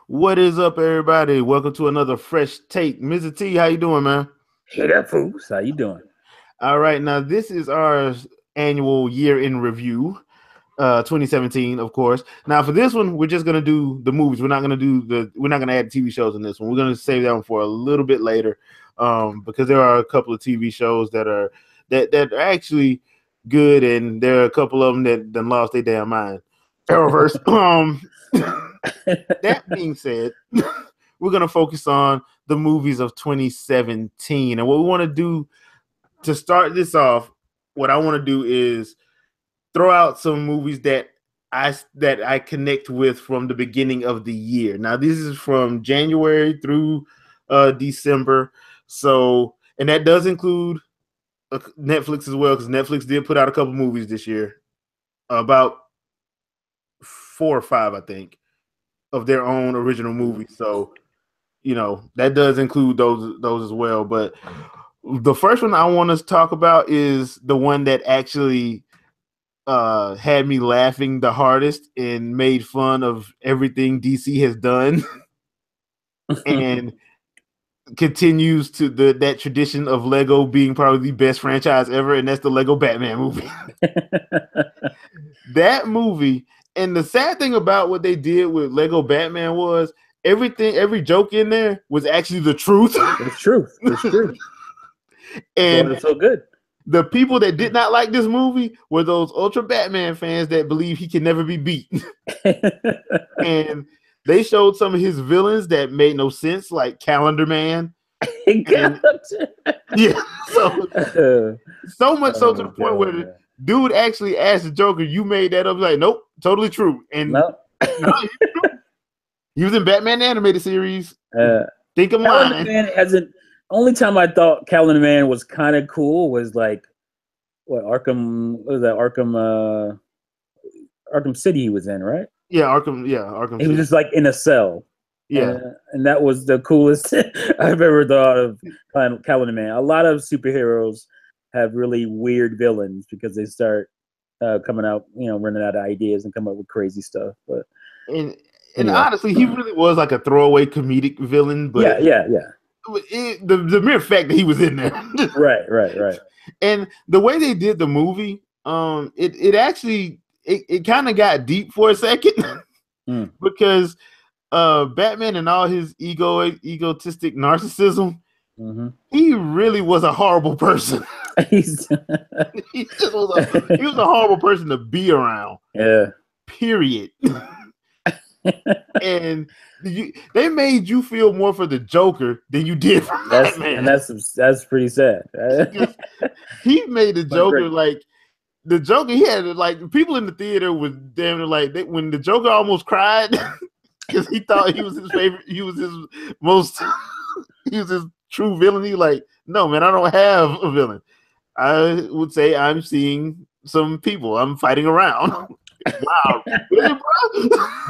What is up, everybody? Welcome to another fresh take. Mr. T, how you doing, man? Hey there, fools. How you doing? All right, now this is our annual year in review, 2017, of course. Now for this one, we're just gonna do the movies. We're not gonna add TV shows in this one. We're gonna save that one for a little bit later, because there are a couple of TV shows that are actually good, and there are a couple of them that done lost their damn mind. Arrowverse. That being said, we're gonna focus on the movies of 2017, and what we want to do to start this off, what I want to do is throw out some movies that I connect with from the beginning of the year. Now, this is from January through December, so and that does include Netflix as well, because Netflix did put out a couple movies this year, about 4 or 5, I think, of their own original movies. So, that does include those as well. But the first one I want to talk about is the one that actually had me laughing the hardest and made fun of everything DC has done and continues to that tradition of Lego being probably the best franchise ever, and that's the Lego Batman movie. That movie, and the sad thing about what they did with Lego Batman was every joke in there was actually the truth. It's truth. It's true. And it's so good. The people that did not like this movie were those Ultra Batman fans that believe he can never be beat. And they showed some of his villains that made no sense, like Calendar Man. Yeah, so much so to the point where the dude actually asked the Joker, "You made that up?" Like, nope, totally true. And no, he was in Batman the animated series. Think of mine. Man hasn't. Only time I thought Calendar Man was kind of cool was like Arkham. What was that? Arkham City he was in, right? Yeah, Arkham. He was just like in a cell. Yeah, and that was the coolest I've ever thought of. Calendar Man. A lot of superheroes have really weird villains because they start coming out, running out of ideas and come up with crazy stuff. But and honestly, he really was like a throwaway comedic villain. But yeah. The mere fact that he was in there, right, and the way they did the movie, it actually kind of got deep for a second because Batman and all his egotistic narcissism, he really was a horrible person. he was a horrible person to be around. Yeah. Period. And they made you feel more for the Joker than you did for Batman. And that's pretty sad. He made the Joker like the Joker. He had like people in the theater was damn near like when the Joker almost cried because he thought he was his favorite. He was his most. He was his true villain. He like, no man, I don't have a villain. I would say I'm seeing some people. I'm fighting around. Wow, really, bro?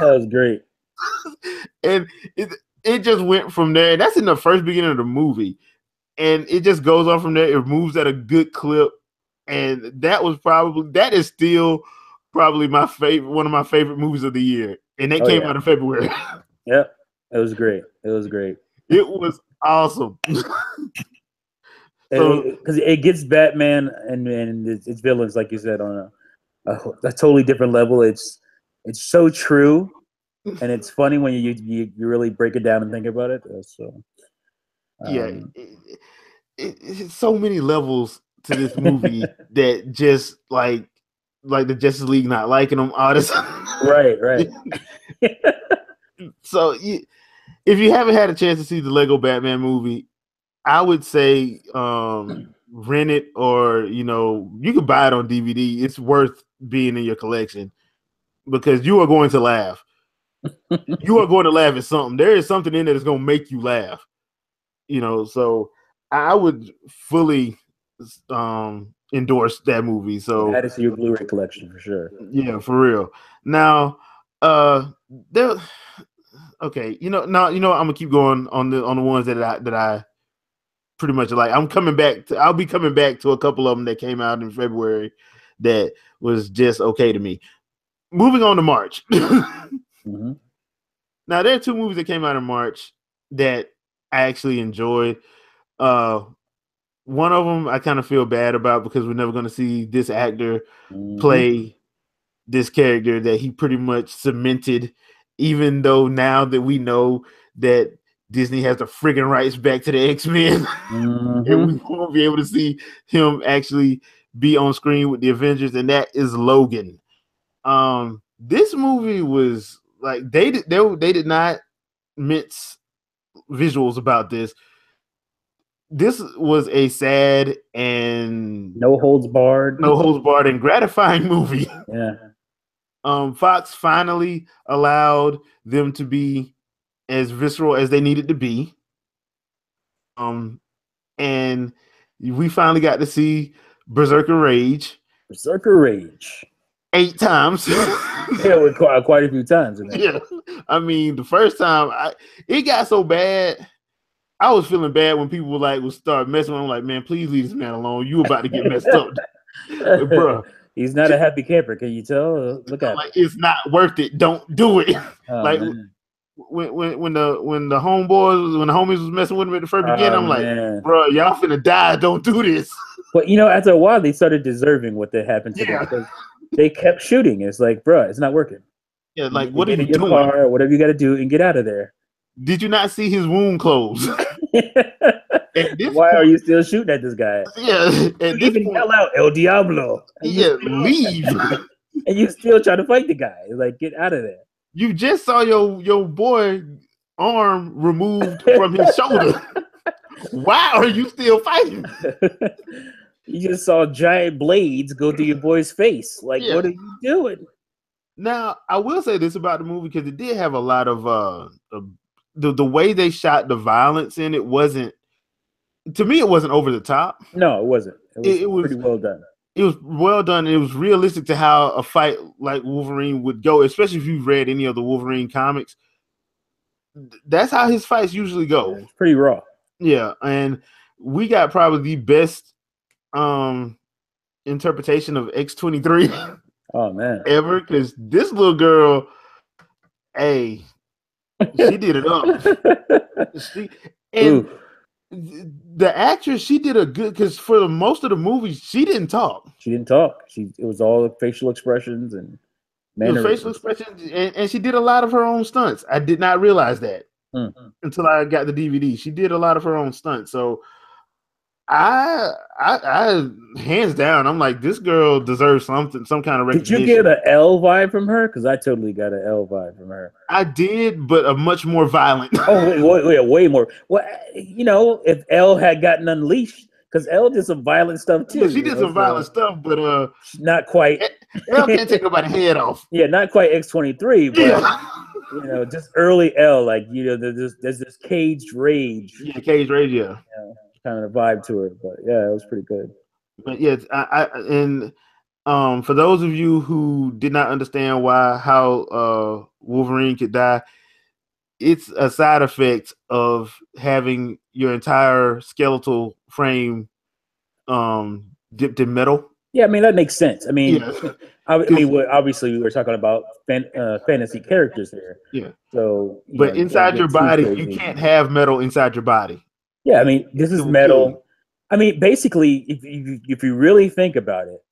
That was great. And it just went from there. That's in the first beginning of the movie, and it just goes on from there. It moves at a good clip, and that is still probably my favorite, one of my favorite movies of the year. And that came out in February. Yep, it was great. It was awesome. Because it gets Batman and its villains, like you said, on a totally different level. It's so true, and it's funny when you really break it down and think about it. So it's so many levels to this movie that just like the Justice League not liking them, all this. Right. So if you haven't had a chance to see the Lego Batman movie, I would say rent it, or you could buy it on DVD. It's worth being in your collection because you are going to laugh. You are going to laugh at something. There is something in there that's going to make you laugh. So I would fully endorse that movie. So add it to your Blu-ray collection for sure. Yeah, for real. Now, there. Okay, I'm gonna keep going on the ones that I pretty much like. I'll be coming back to a couple of them that came out in February that was just okay to me. Moving on to March. Now, Now there are two movies that came out in March that I actually enjoyed. One of them I kind of feel bad about because we're never going to see this actor play this character that he pretty much cemented, even though now that we know that Disney has the friggin' rights back to the X-Men, and we won't be able to see him actually be on screen with the Avengers, and that is Logan. This movie was like they did not mince visuals about this. This was a sad and no holds barred and gratifying movie. Yeah. Fox finally allowed them to be as visceral as they needed to be. And we finally got to see Berserker Rage. 8 times. Yeah, quite a few times. Yeah, I mean, the first time it got so bad. I was feeling bad when people would start messing with him. I'm like, man, please leave this man alone. You about to get messed up, bro. He's not a happy camper. Can you tell? Look at like it's not worth it. Don't do it. When the homies was messing with him at the first beginning, I'm like, bro, y'all finna die. Don't do this. But after a while, they started deserving what that happened to them because they kept shooting. It's like, bro, it's not working. Yeah, like what are you doing? Car or whatever you got to do and get out of there. Did you not see his wound close? Why are you still shooting at this guy? Yeah, you even yell out El Diablo. Leave. And you still try to fight the guy. Like, get out of there. You just saw your boy arm removed from his shoulder. Why are you still fighting? You just saw giant blades go through your boy's face. Like, what are you doing? Now, I will say this about the movie because it did have a lot of the way they shot the violence in it wasn't, to me, it wasn't over the top. No, it wasn't. It was pretty well done. It was well done. It was realistic to how a fight like Wolverine would go, especially if you've read any of the Wolverine comics. That's how his fights usually go. It's pretty raw. Yeah, and we got probably the best interpretation of X-23 ever, because this little girl, she did it up. The actress, she did a good, because for most of the movies, she didn't talk. It was all facial expressions and facial expressions, and she did a lot of her own stunts. I did not realize that until I got the DVD. She did a lot of her own stunts. So I hands down, I'm like, this girl deserves some kind of recognition. Did you get an L vibe from her? Because I totally got an L vibe from her. I did, but a much more violent. Way more. Well, if L had gotten unleashed, because L did some violent stuff too. She did some violent stuff, but not quite. L can't take nobody's head off. Yeah, not quite X-23, but just early L, like there's this caged rage. Yeah, caged rage. Yeah. Kind of a vibe to it, but yeah, it was pretty good. But yeah, for those of you who did not understand how Wolverine could die, it's a side effect of having your entire skeletal frame dipped in metal. Yeah, I mean that makes sense. I mean, obviously we were talking about fantasy characters here. Yeah. So, but inside your body, you can't have metal inside your body. Yeah, I mean, this is metal. I mean, basically, if you really think about it,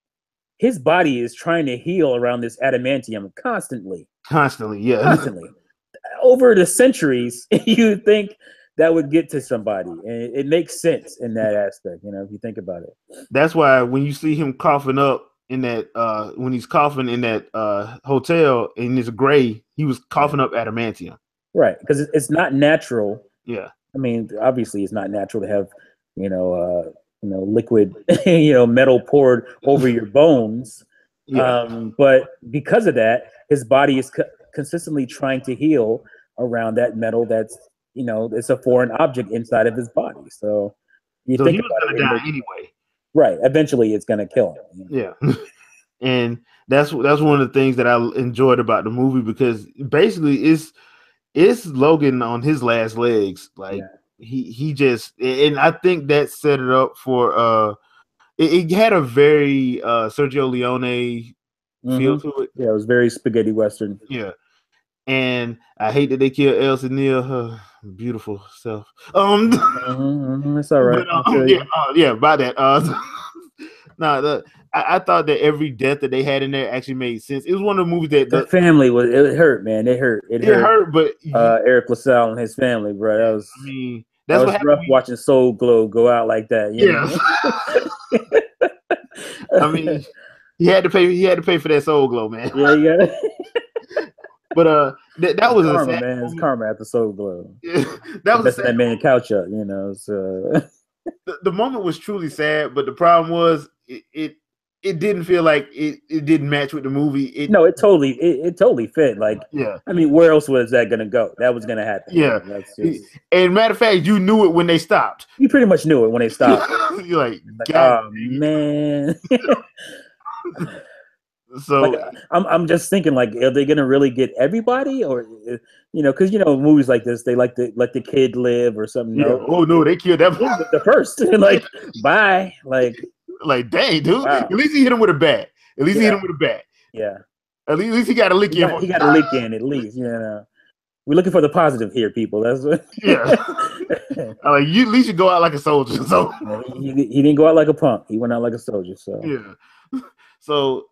his body is trying to heal around this adamantium constantly. Yeah. Constantly. Over the centuries, you think that would get to somebody. And it makes sense in that aspect, if you think about it. That's why when you see him coughing up in that, when he's coughing in that hotel in this gray, he was coughing up adamantium. Right, because it's not natural. Yeah. I mean, obviously, it's not natural to have, liquid, metal poured over your bones. Yeah. But because of that, his body is consistently trying to heal around that metal. That's, it's a foreign object inside of his body. So he was going to die anyway. Right. Eventually, it's going to kill him. Yeah. And that's one of the things that I enjoyed about the movie, because basically it's Logan on his last legs. Like he just, and I think that set it up for it had a very Sergio Leone feel to it. Yeah, it was very spaghetti western. Yeah. and I hate that they killed Elsie Neal, her beautiful self. That's all right. But I feel yeah, you. yeah, by that. No, I thought that every death that they had in there actually made sense. It was one of the movies that The family was it hurt, man. It hurt. It it hurt. hurt, but Eric LaSalle and his family, bro. I mean That that's what was happened. rough watching Soul Glow go out like that. You Yeah, know? I mean he had to pay. He had to pay for that Soul Glow, man. Yeah, you got it. But that was karma, a sad man. It's moment. karma after Soul Glow. Yeah, that was a Messing sad that man couch up, you know. So the moment was truly sad, but the problem was it didn't feel like it didn't match with the movie. no, it totally fit. Like, Yeah, I mean, where else was that gonna go? That was gonna happen. yeah. That's just, And matter of fact, you knew it when they stopped. you pretty much knew it when they stopped. You're like, Oh man. So like, I'm just thinking, like, are they gonna really get everybody, or because movies like this, they like to let the kid live or something. yeah. No, Oh no, they killed that the first. Like, bye. Like, dang, dude. wow. At least he hit him with a bat. At least he hit him with a bat. Yeah. At least he got a lick in. He got a lick in at least. We're looking for the positive here, people. That's what. Yeah. Like you, at least you go out like a soldier. So he didn't go out like a punk. He went out like a soldier. So yeah. So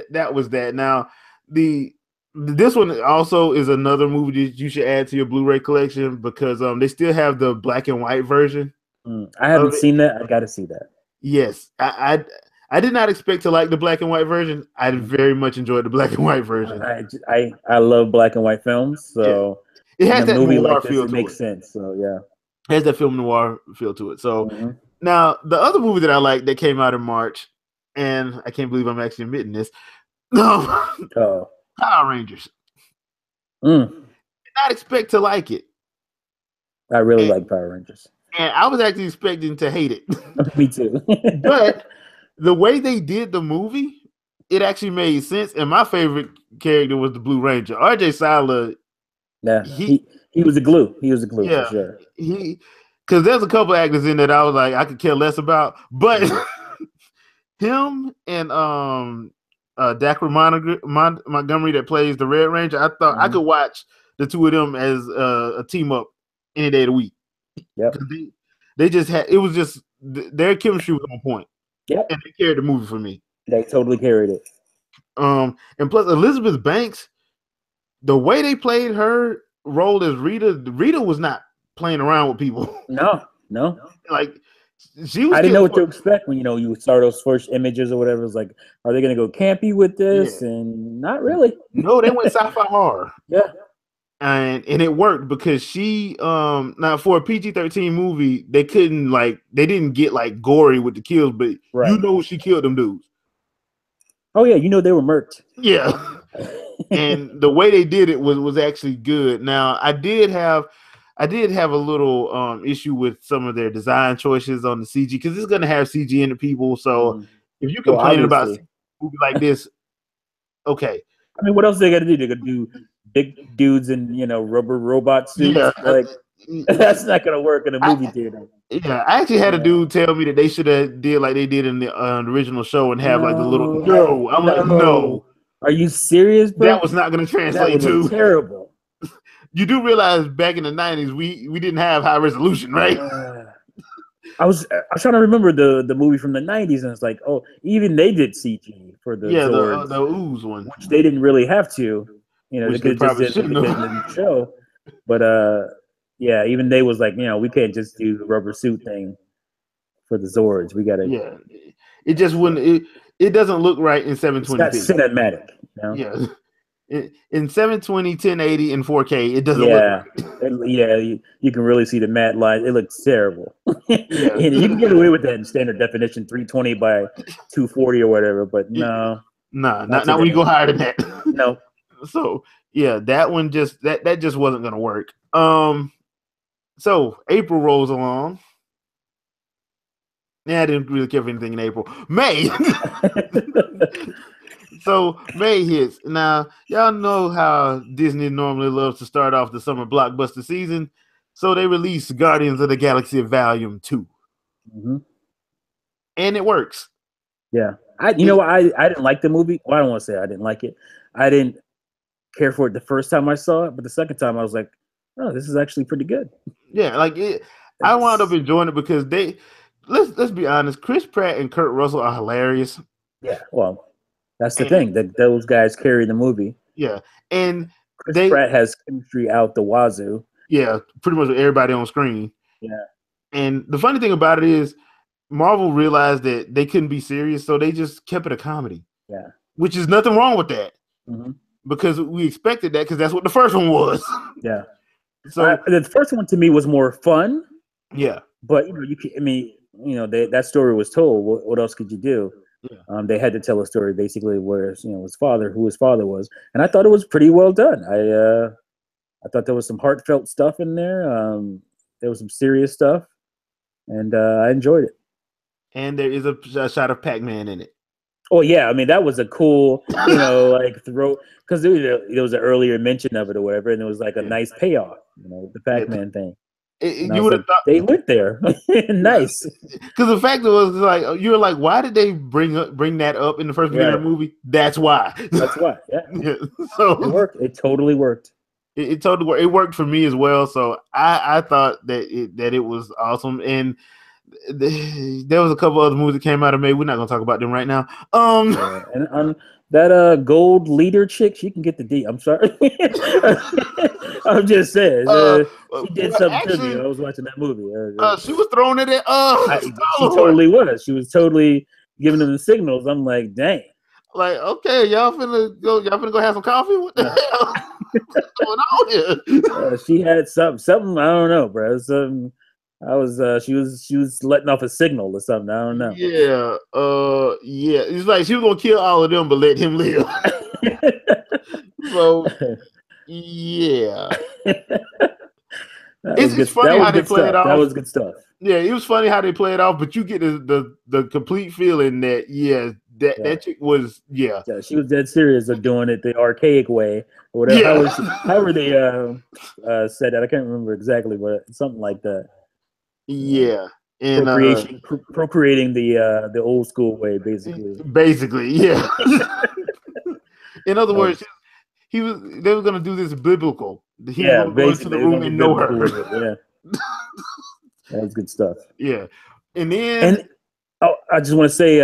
that was that. Now this one also is another movie that you should add to your Blu-ray collection because they still have the black and white version. I haven't seen that. I got to see that. Yes, I did not expect to like the black and white version. I very much enjoyed the black and white version. I love black and white films, so it has that movie noir like this, feel. It makes sense. So yeah, it has that film noir feel to it. So now the other movie that I like that came out in March, and I can't believe I'm actually admitting this. No, Power Rangers. Did not expect to like it. I really like Power Rangers. And I was actually expecting to hate it. Me too. But the way they did the movie, it actually made sense. And my favorite character was the Blue Ranger. RJ Cyler. Yeah, he was a glue. He was a glue for sure. Because there's a couple actors in that I was like, I could care less about. But him and Dacre Montgomery that plays the Red Ranger, I thought I could watch the two of them as a team up any day of the week. Yep. They just had, it was just, their chemistry was on point. Yep. And they carried the movie for me. They totally carried it. And plus Elizabeth Banks, the way they played her role as Rita was not playing around with people. No. Like she was. I didn't know what to expect when you saw those first images or whatever. It was like, are they gonna go campy with this? Yeah. And not really. No, they went sci-fi horror. Yeah. And it worked because she now for a PG-13 movie, they didn't get like gory with the kills, but she killed them dudes. Oh yeah, they were murked. Yeah. And the way they did it was actually good. Now I did have a little issue with some of their design choices on the CG because it's gonna have CG in the people. So if you complain about a movie like this, okay. I mean, what else they gotta do? They gotta do big dudes in rubber robot suits. Yeah. Like that's not gonna work in a movie theater. Yeah, I actually had a dude tell me that they should have did like they did in the original show and have like the little like no. Are you serious, bro? That was not gonna translate to terrible. You do realize back in the 90s we didn't have high resolution, right? I was trying to remember the movie from the 90s, and it's like, oh, even they did CG for the Zords, the Ooze one, which they didn't really have to. They could just did in the show, but even they was like, we can't just do the rubber suit thing for the Zords. We gotta. Yeah, it just wouldn't. It doesn't look right in 720p. It's not cinematic. Yeah, in 720, 1080, and 4K, it doesn't look right. Yeah, you can really see the matte lines. It looks terrible. Yeah. And you can get away with that in standard definition, 320 by 240 or whatever, but no. Not when you go higher than that. No. So yeah, that one just that just wasn't gonna work. So April rolls along. Yeah, I didn't really care for anything in April. May. So May hits. Now, y'all know how Disney normally loves to start off the summer blockbuster season. So they released Guardians of the Galaxy Volume 2. And it works. Yeah. I didn't like the movie. Well, I don't want to say I didn't like it. I didn't care for it the first time I saw it, but the second time I was like, oh, this is actually pretty good. Yeah, like I wound up enjoying it because let's be honest, Chris Pratt and Kurt Russell are hilarious. Yeah, well, that's the thing. That those guys carry the movie. Yeah, and Chris Pratt has chemistry out the wazoo. Yeah, pretty much with everybody on screen. Yeah, and the funny thing about it is, Marvel realized that they couldn't be serious, so they just kept it a comedy. Yeah, which is nothing wrong with that because we expected that because that's what the first one was. Yeah. So the first one to me was more fun. Yeah, but that story was told. What else could you do? Yeah. They had to tell a story basically where who his father was, and I thought it was pretty well done. I thought there was some heartfelt stuff in there. There was some serious stuff, and I enjoyed it. And there is a shot of Pac-Man in it. Oh yeah, I mean that was a cool, like throw because there was an earlier mention of it or whatever, and it was like a nice payoff, the Pac-Man thing. You would have thought they went there. Nice. Because the fact was like you were like, why did they bring that up in the first beginning of the movie? That's why. That's why. Yeah. So it worked. It totally worked. It totally worked. It worked for me as well. So I thought that it was awesome. And there was a couple other movies that came out of May. We're not gonna talk about them right now. And that gold leader chick, she can get the D. I'm sorry. I'm just saying. She did something to me. I was watching that movie. She was throwing it at. She totally was. She was totally giving them the signals. I'm like, dang. Like, okay, y'all finna go have some coffee? What the hell? What's going on here? She had something. I don't know, bro. She was letting off a signal or something. I don't know. Yeah. Yeah. It's like she was gonna kill all of them, but let him live. So, yeah. It's funny how they play it off. That was good stuff. Yeah, it was funny how they play it off, but you get the complete feeling that that chick was yeah, she was dead serious of doing it the archaic way or whatever. Yeah. However they said that, I can't remember exactly, but something like that. Yeah, and procreating the old school way, basically. Basically, yeah. In other words, they were gonna do this biblical. He was going to the room and know her. Yeah, that was good stuff. Yeah, and then I just want to say,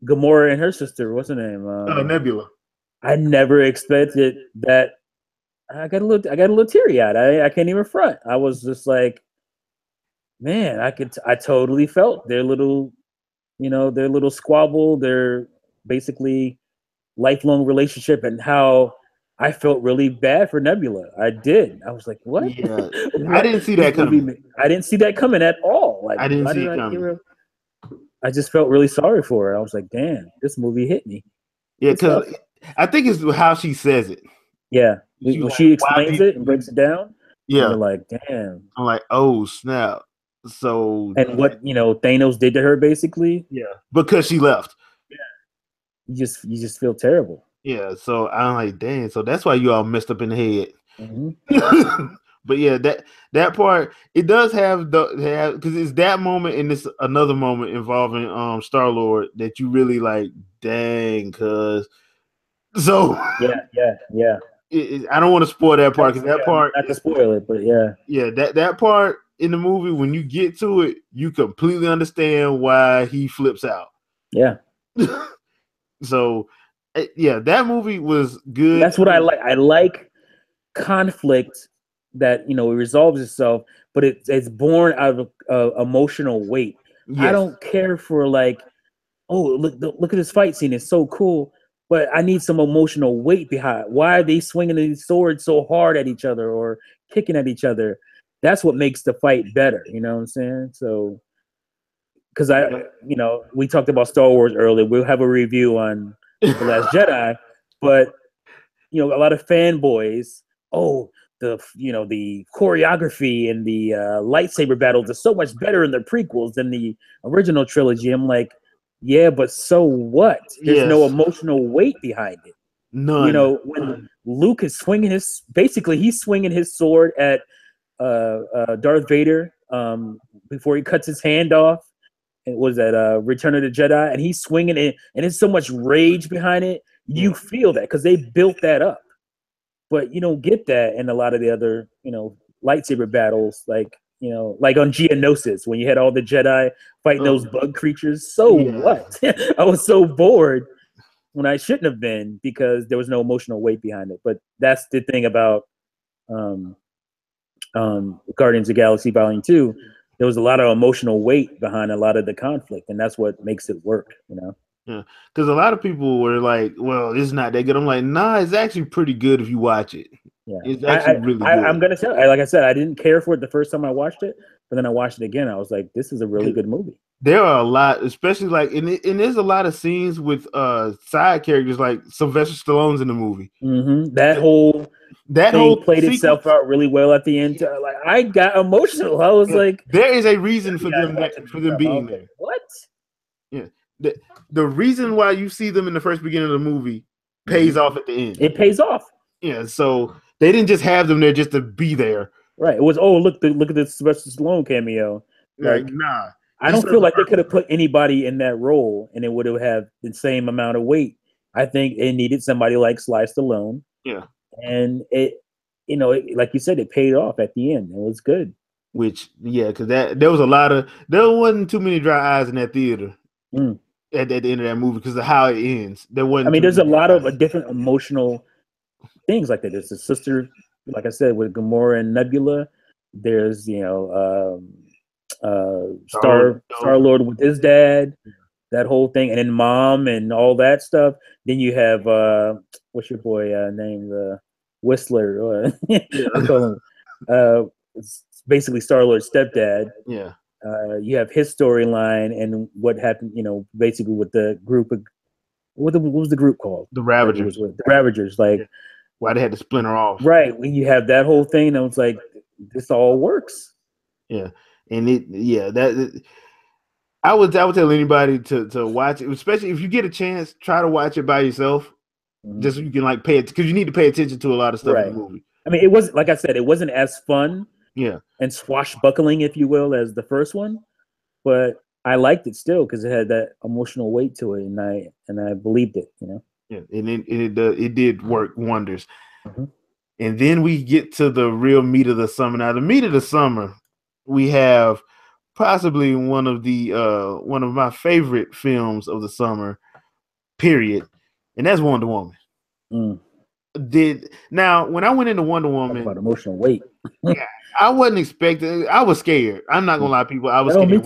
Gamora and her sister, what's her name? Nebula. I never expected that. I got a little teary eyed. I can't even front. I was just like, man, I totally felt their little squabble, their basically lifelong relationship, and how I felt really bad for Nebula. I did. I was like, what? Yeah. I didn't see that coming. I didn't see that coming at all. Like, I didn't see it coming. I just felt really sorry for her. I was like, damn, this movie hit me. Yeah, because I think it's how she says it. Yeah. When she explains it and breaks it down. Yeah. You're like, damn. I'm like, oh, snap. So and what Thanos did to her basically, because she left. You just feel terrible. Yeah, so I'm like, dang, so that's why you all messed up in the head. Mm-hmm. But yeah, that part it does have because it's that moment and it's another moment involving Star-Lord that you really like, dang, cuz so yeah. I don't want to spoil that part because that part not to spoil it, but yeah, that part in the movie, when you get to it, you completely understand why he flips out. Yeah. So, yeah, that movie was good. That's what I like. I like conflict that it resolves itself, but it's born out of emotional weight. Yes. I don't care for like, oh, look at this fight scene. It's so cool. But I need some emotional weight behind. Why are they swinging these swords so hard at each other or kicking at each other? That's what makes the fight better. You know what I'm saying? So, because we talked about Star Wars earlier. We'll have a review on The Last Jedi, but a lot of fanboys. Oh, the choreography and the lightsaber battles are so much better in the prequels than the original trilogy. I'm like, yeah, but so what? There's no emotional weight behind it. None. When Luke is swinging he's swinging his sword at Darth Vader before he cuts his hand off. It was at Return of the Jedi, and he's swinging it, and there's so much rage behind it. You feel that because they built that up, but you don't get that in a lot of the other, lightsaber battles, like like on Geonosis when you had all the Jedi fighting those bug creatures. So what? I was so bored when I shouldn't have been because there was no emotional weight behind it. But that's the thing about Guardians of the Galaxy Volume 2. There was a lot of emotional weight behind a lot of the conflict, and that's what makes it work, Yeah, because a lot of people were like, "Well, it's not that good." I'm like, "Nah, it's actually pretty good if you watch it." Yeah, it's actually really good. I'm gonna tell you, like I said, I didn't care for it the first time I watched it, but then I watched it again. I was like, "This is a really good movie." There are a lot, especially like, and there's a lot of scenes with side characters, like Sylvester Stallone's in the movie. Mm-hmm. That whole thing played itself out really well at the end. Like, I got emotional. I was like, "There is a reason for them being there." What? Yeah, the reason why you see them in the first beginning of the movie pays off at the end. It pays off. Yeah, so they didn't just have them there just to be there. Right. It was look at this Sylvester Stallone cameo. Like, nah. I don't feel like they could have put anybody in that role and it would have the same amount of weight. I think it needed somebody like Sly Stallone. Yeah. And it, like you said, it paid off at the end. It was good. Because there wasn't too many dry eyes in that theater at the end of that movie because of how it ends. There's a lot of different emotional things like that. There's a sister, like I said, with Gamora and Nebula. There's Star-Lord with his dad, that whole thing, and then Mom and all that stuff. Then you have what's your boy name, the Whistler? I call him. It's basically Star-Lord's stepdad. Yeah. You have his storyline and what happened. Basically with the group of what was the group called? The Ravagers. The Ravagers, like why they had to splinter off. Right. When you have that whole thing, I was like, this all works. Yeah. And I would tell anybody to watch it, especially if you get a chance, try to watch it by yourself. Just so you can pay it, because you need to pay attention to a lot of stuff in the movie. I mean, it wasn't, like I said, it wasn't as fun and swashbuckling, if you will, as the first one, but I liked it still because it had that emotional weight to it, and I believed it, Yeah, and it did work wonders. And then we get to the real meat of the summer. Now, the meat of the summer, we have possibly one of my favorite films of the summer, period, and that's Wonder Woman. Now when I went into Wonder Woman, about emotional weight, I wasn't expecting. I was scared. I'm not gonna lie, people. I was scared.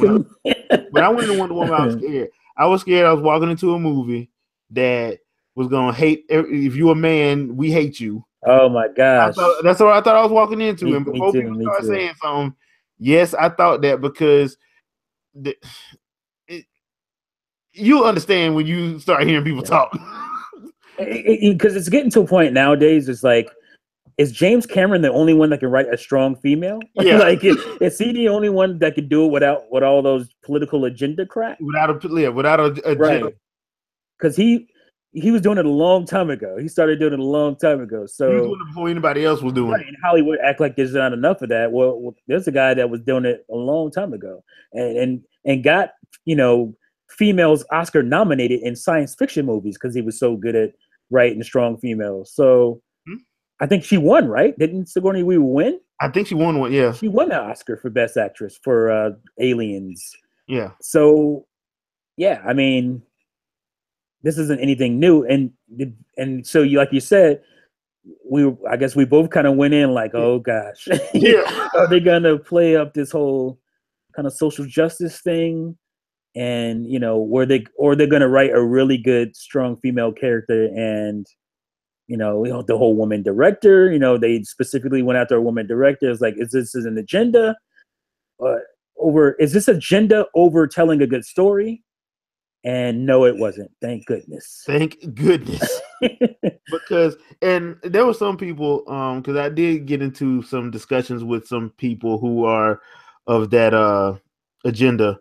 When I went into Wonder Woman, I was scared. I was scared. I was walking into a movie that was gonna hate. If you're a man, we hate you. Oh my gosh! That's what I thought I was walking into. And before people start saying something, yes, I thought that because you understand when you start hearing people talk. Because it's getting to a point nowadays. It's like, is James Cameron the only one that can write a strong female? Yeah. Is he the only one that could do it with all those political agenda crap? Without a agenda. Right. Because he was doing it a long time ago. He started doing it a long time ago. So he was doing it before anybody else was doing it. In Hollywood, act like there's not enough of that. Well, there's a guy that was doing it a long time ago, and got females Oscar nominated in science fiction movies because he was so good at writing strong females. So I think she won, right? Didn't Sigourney Weaver win? I think she won one. Yeah, she won the Oscar for Best Actress for Aliens. Yeah. So yeah, I mean, this isn't anything new, and so like you said, I guess we both kind of went in like, oh gosh, are they gonna play up this whole kind of social justice thing? And they're gonna write a really good, strong female character, and the whole woman director. They specifically went after a woman director. It's like, is this an agenda? Is this agenda over telling a good story? And no, it wasn't. Thank goodness. Thank goodness. Because there were some people, because I did get into some discussions with some people who are of that agenda.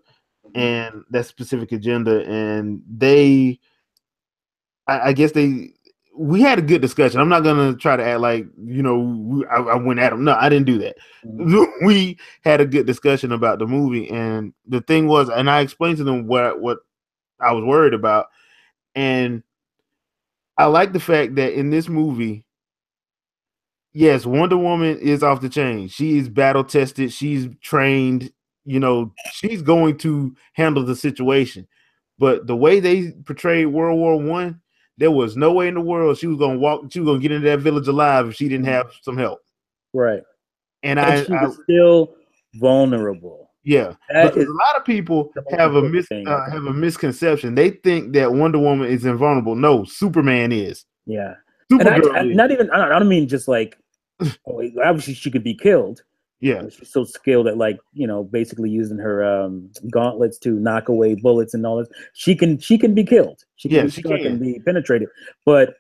And that specific agenda, and I guess we had a good discussion. I'm not gonna try to act like I went at them. No, I didn't do that. We had a good discussion about the movie, and the thing was, and I explained to them what I was worried about, and I like the fact that in this movie, yes, Wonder Woman is off the chain. She is battle tested. She's trained. You know, she's going to handle the situation. But the way they portrayed World War One, there was no way in the world she was gonna walk. She was gonna get into that village alive if she didn't have some help. Right. And And she was still vulnerable. yeah, That because is a lot of people the most important thing, I think. have a misconception. They think that Wonder Woman is invulnerable. No, Superman is. Yeah. And Supergirl is. not even, I don't mean just like, oh, obviously she could be killed. Yeah. She's so skilled at, like, basically using her gauntlets to knock away bullets and all this. She can be killed. She can Yeah, be she struck can. and be penetrated. But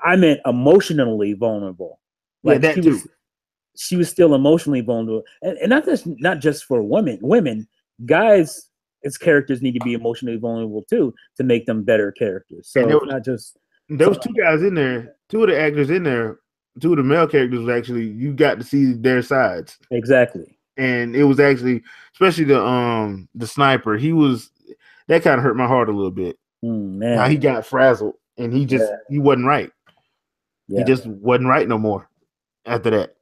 I meant emotionally vulnerable. Yeah, Like that too. she was still emotionally vulnerable, and not just for women, guys. Its characters need to be emotionally vulnerable too to make them better characters. So it's not just. There was two guys in there, two of the actors in there, two of the male characters was actually you got to see their sides. Exactly. And it was actually, especially the sniper, that kind of hurt my heart a little bit. Man. How he got frazzled and he wasn't right. Yeah. He just wasn't right no more after that.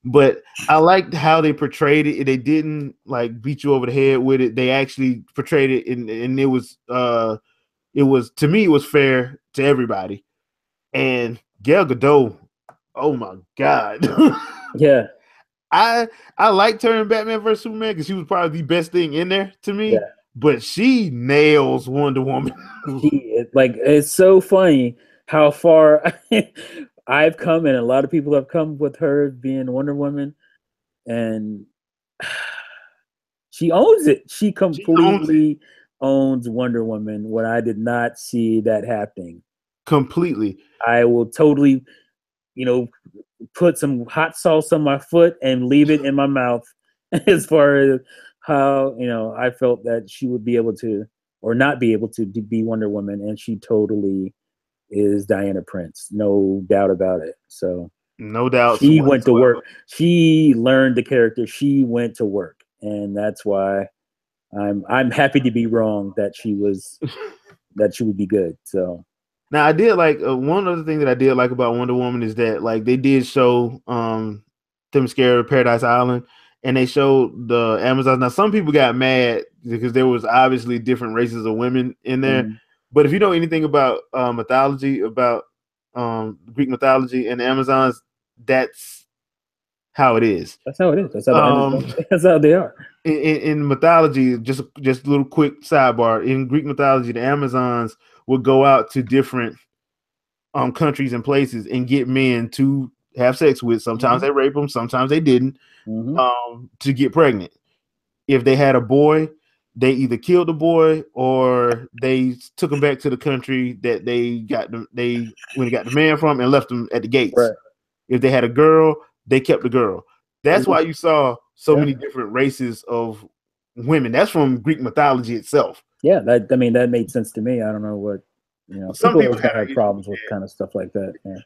But I liked how they portrayed it. They didn't like beat you over the head with it. They actually portrayed it, and it was to me it was fair to everybody. And Gal Gadot, oh my god, yeah, I liked her in Batman vs Superman because she was probably the best thing in there to me. Yeah. But she nails Wonder Woman. It's so funny how far I've come, and a lot of people have come with her being Wonder Woman, and she owns it. She completely owns Wonder Woman when I did not see that happening. Completely. I will totally, put some hot sauce on my foot and leave it in my mouth as far as how, I felt that she would be able to or not be able to be Wonder Woman, and she totally is Diana Prince, no doubt about it. So no doubt she went to work. She learned the character. She went to work, and that's why I'm happy to be wrong that she would be good. So now I did like one other thing that I did like about Wonder Woman is that like they did show Themyscira Paradise Island, and they showed the Amazons. Now some people got mad because there was obviously different races of women in there. Mm-hmm. But if you know anything about mythology, about Greek mythology and the Amazons, that's how it is. That's how it is. That's how they are. In mythology, just a little quick sidebar. In Greek mythology, the Amazons would go out to different countries and places and get men to have sex with. Sometimes they rape them, sometimes they didn't, to get pregnant. If they had a boy, they either killed the boy or they took him back to the country that they got the man from and left him at the gates. Right. If they had a girl, they kept the girl. That's why you saw so many different races of women. That's from Greek mythology itself. Yeah, that made sense to me. I don't know what some people have problems with kind of stuff like that. Yeah.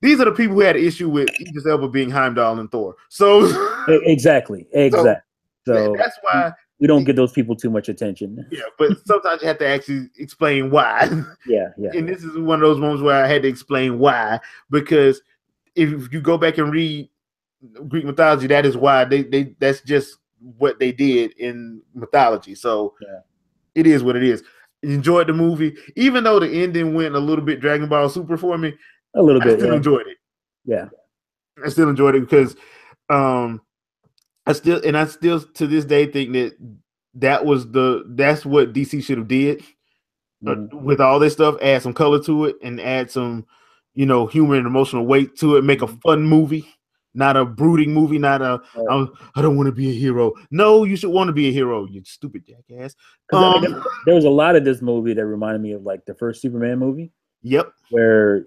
These are the people who had an issue with Idris Elba being Heimdall and Thor. So exactly. So that's why we don't give those people too much attention. Yeah, but sometimes you have to actually explain why. Yeah. And this is one of those moments where I had to explain why, because if you go back and read Greek mythology, that is why they that's just what they did in mythology. So it is what it is. Enjoyed the movie, even though the ending went a little bit Dragon Ball Super for me. A little bit. I still enjoyed it. Yeah, I still enjoyed it because I still to this day think that's what DC should have did with all this stuff. Add some color to it and add some, humor and emotional weight to it. Make a fun movie, not a brooding movie. Not a I don't want to be a hero. No, you should want to be a hero. You stupid jackass. There was a lot of this movie that reminded me of like the first Superman movie. Yep. Where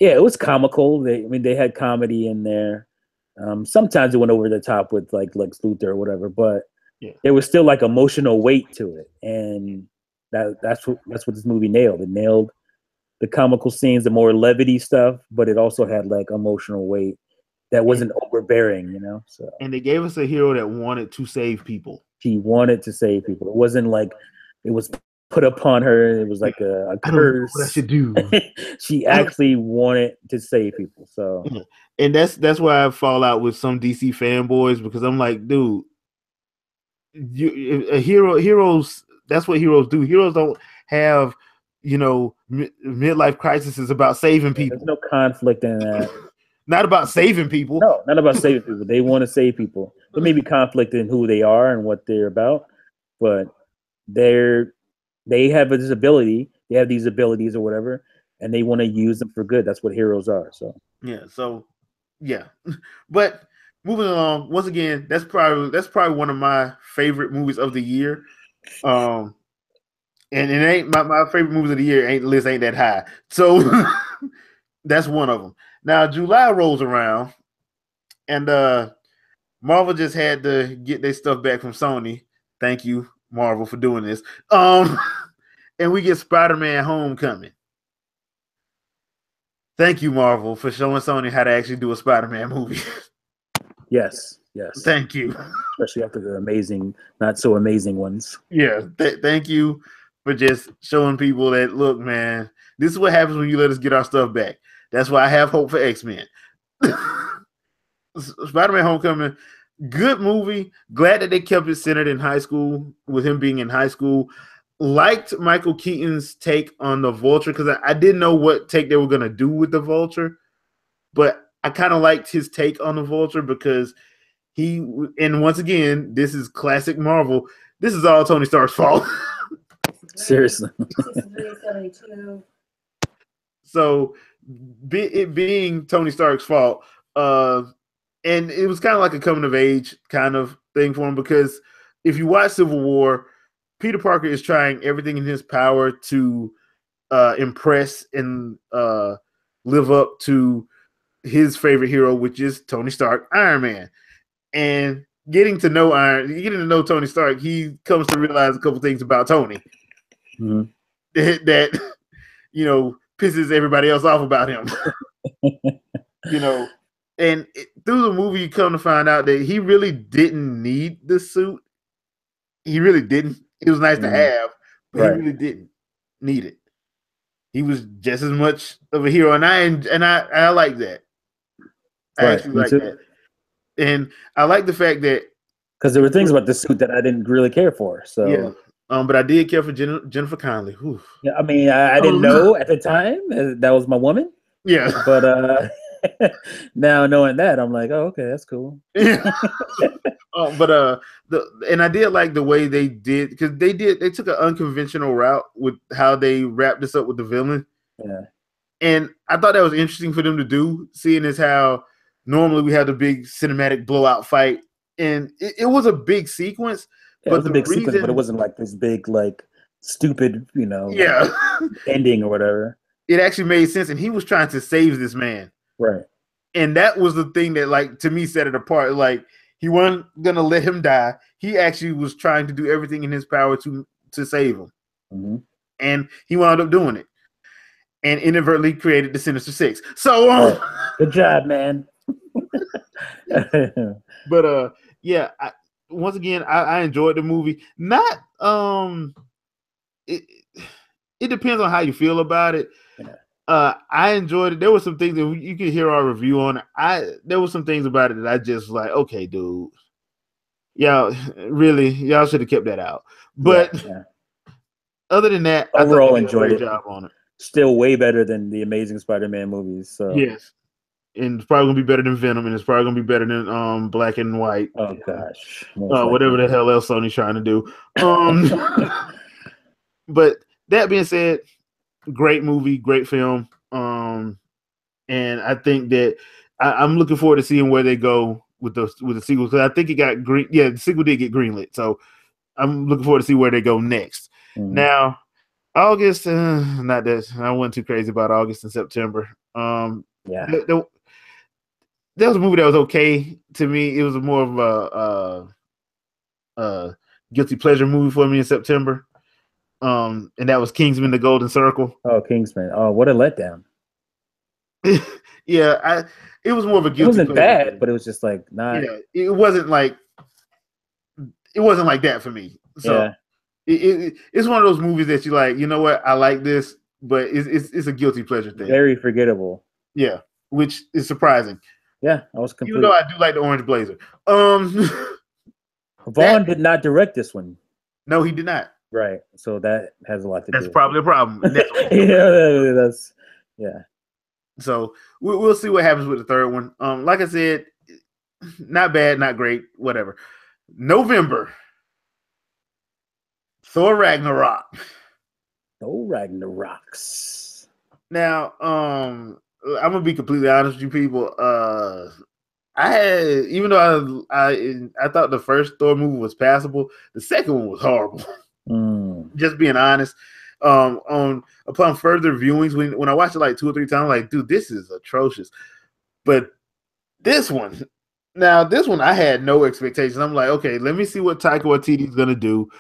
it was comical. They had comedy in there. Sometimes it went over the top with like Lex Luthor or whatever, but there was still like emotional weight to it, and that's what this movie nailed. It nailed the comical scenes, the more levity stuff, but it also had like emotional weight that wasn't overbearing, So and they gave us a hero that wanted to save people. He wanted to save people. It wasn't like it was put upon her. It was like a I don't know what I curse. should do. She actually wanted to save people. So, and that's why I fall out with some DC fanboys, because I'm like, dude, heroes. That's what heroes do. Heroes don't have, midlife crisis is about saving people. there's no conflict in that. Not about saving people. No, not about saving people. They want to save people. There may be conflict in who they are and what they're about, but they have this ability. They have these abilities or whatever, and they want to use them for good. That's what heroes are. So yeah. But moving along, once again, that's probably one of my favorite movies of the year. And it ain't my favorite movies of the year. List ain't that high. So that's one of them. Now July rolls around, and Marvel just had to get their stuff back from Sony. Thank you, Marvel, for doing this. And we get Spider-Man: Homecoming. Thank you, Marvel, for showing Sony how to actually do a Spider-Man movie. Yes. Thank you. Especially after the amazing, not so amazing ones. Yeah, thank you for just showing people that, look, man, this is what happens when you let us get our stuff back. That's why I have hope for X-Men. Spider-Man: Homecoming, good movie. Glad that they kept it centered in high school, with him being in high school. Liked Michael Keaton's take on the Vulture, because I didn't know what take they were going to do with the Vulture, but I kind of liked his take on the Vulture, because and once again, this is classic Marvel. This is all Tony Stark's fault. Seriously. So it being Tony Stark's fault, and it was kind of like a coming of age kind of thing for him, because if you watch Civil War, Peter Parker is trying everything in his power to impress and live up to his favorite hero, which is Tony Stark, Iron Man. And getting to know Tony Stark, he comes to realize a couple things about Tony that pisses everybody else off about him. And through the movie, you come to find out that he really didn't need the suit. He really didn't. It was nice to have, but he really didn't need it. He was just as much of a hero, and I like that. I actually like that. And I like the fact that, because there were things about the suit that I didn't really care for. So yeah, but I did care for Jennifer Connelly. Oof. Yeah, I mean, I didn't know at the time that was my woman. Yeah, but now knowing that, I'm like, oh, okay, that's cool. And I did like the way they did, because they took an unconventional route with how they wrapped this up with the villain. Yeah, and I thought that was interesting for them to do, seeing as how normally we have the big cinematic blowout fight, and it was a big sequence. Yeah, it was a big sequence, but it wasn't like this big, like, stupid, ending or whatever. It actually made sense, and he was trying to save this man, right? And that was the thing that, like, to me, set it apart. Like, he wasn't gonna let him die. He actually was trying to do everything in his power to save him, and he wound up doing it, and inadvertently created the Sinister Six. So, good job, man. But yeah, once again, I enjoyed the movie. Not it depends on how you feel about it. I enjoyed it. There were some things that you could hear our review on. There were some things about it that I just like, okay, dude, y'all should have kept that out. But other than that, overall, I enjoyed it. Great job on it. Still way better than the Amazing Spider-Man movies. So yes. And it's probably gonna be better than Venom, and it's probably gonna be better than Black and White. Oh gosh, whatever the hell else Sony's trying to do. But that being said, great movie, great film. And I think that I'm looking forward to seeing where they go with the sequel, because I think it got green. Yeah, the sequel did get greenlit, so I'm looking forward to see where they go next. Now, August, not that I wasn't too crazy about August and September. That was a movie that was okay to me. It was more of a guilty pleasure movie for me in September. And that was Kingsman: The Golden Circle. Oh, Kingsman! Oh, what a letdown. Yeah, it was more of a guilty. It wasn't bad, but it was just like not. Yeah, it wasn't like that for me. So, it's one of those movies that you like. You know what? I like this, but it's a guilty pleasure thing. Very forgettable. Yeah, which is surprising. Yeah, I was Even completely. though I do like the Orange Blazer. Vaughn did not direct this one. No, he did not. Right. So that has a lot to do. That's probably a problem. Yeah. So we'll see what happens with the third one. Like I said, not bad, not great, whatever. November, Thor Ragnarok. Thor Ragnaroks. Now, I'm gonna be completely honest with you people. I had, even though I thought the first Thor movie was passable, the second one was horrible. Just being honest. Upon further viewings, when I watched it like 2 or 3 times, I'm like, dude, this is atrocious. But this one I had no expectations. I'm like, okay, let me see what Taika Waititi is gonna do.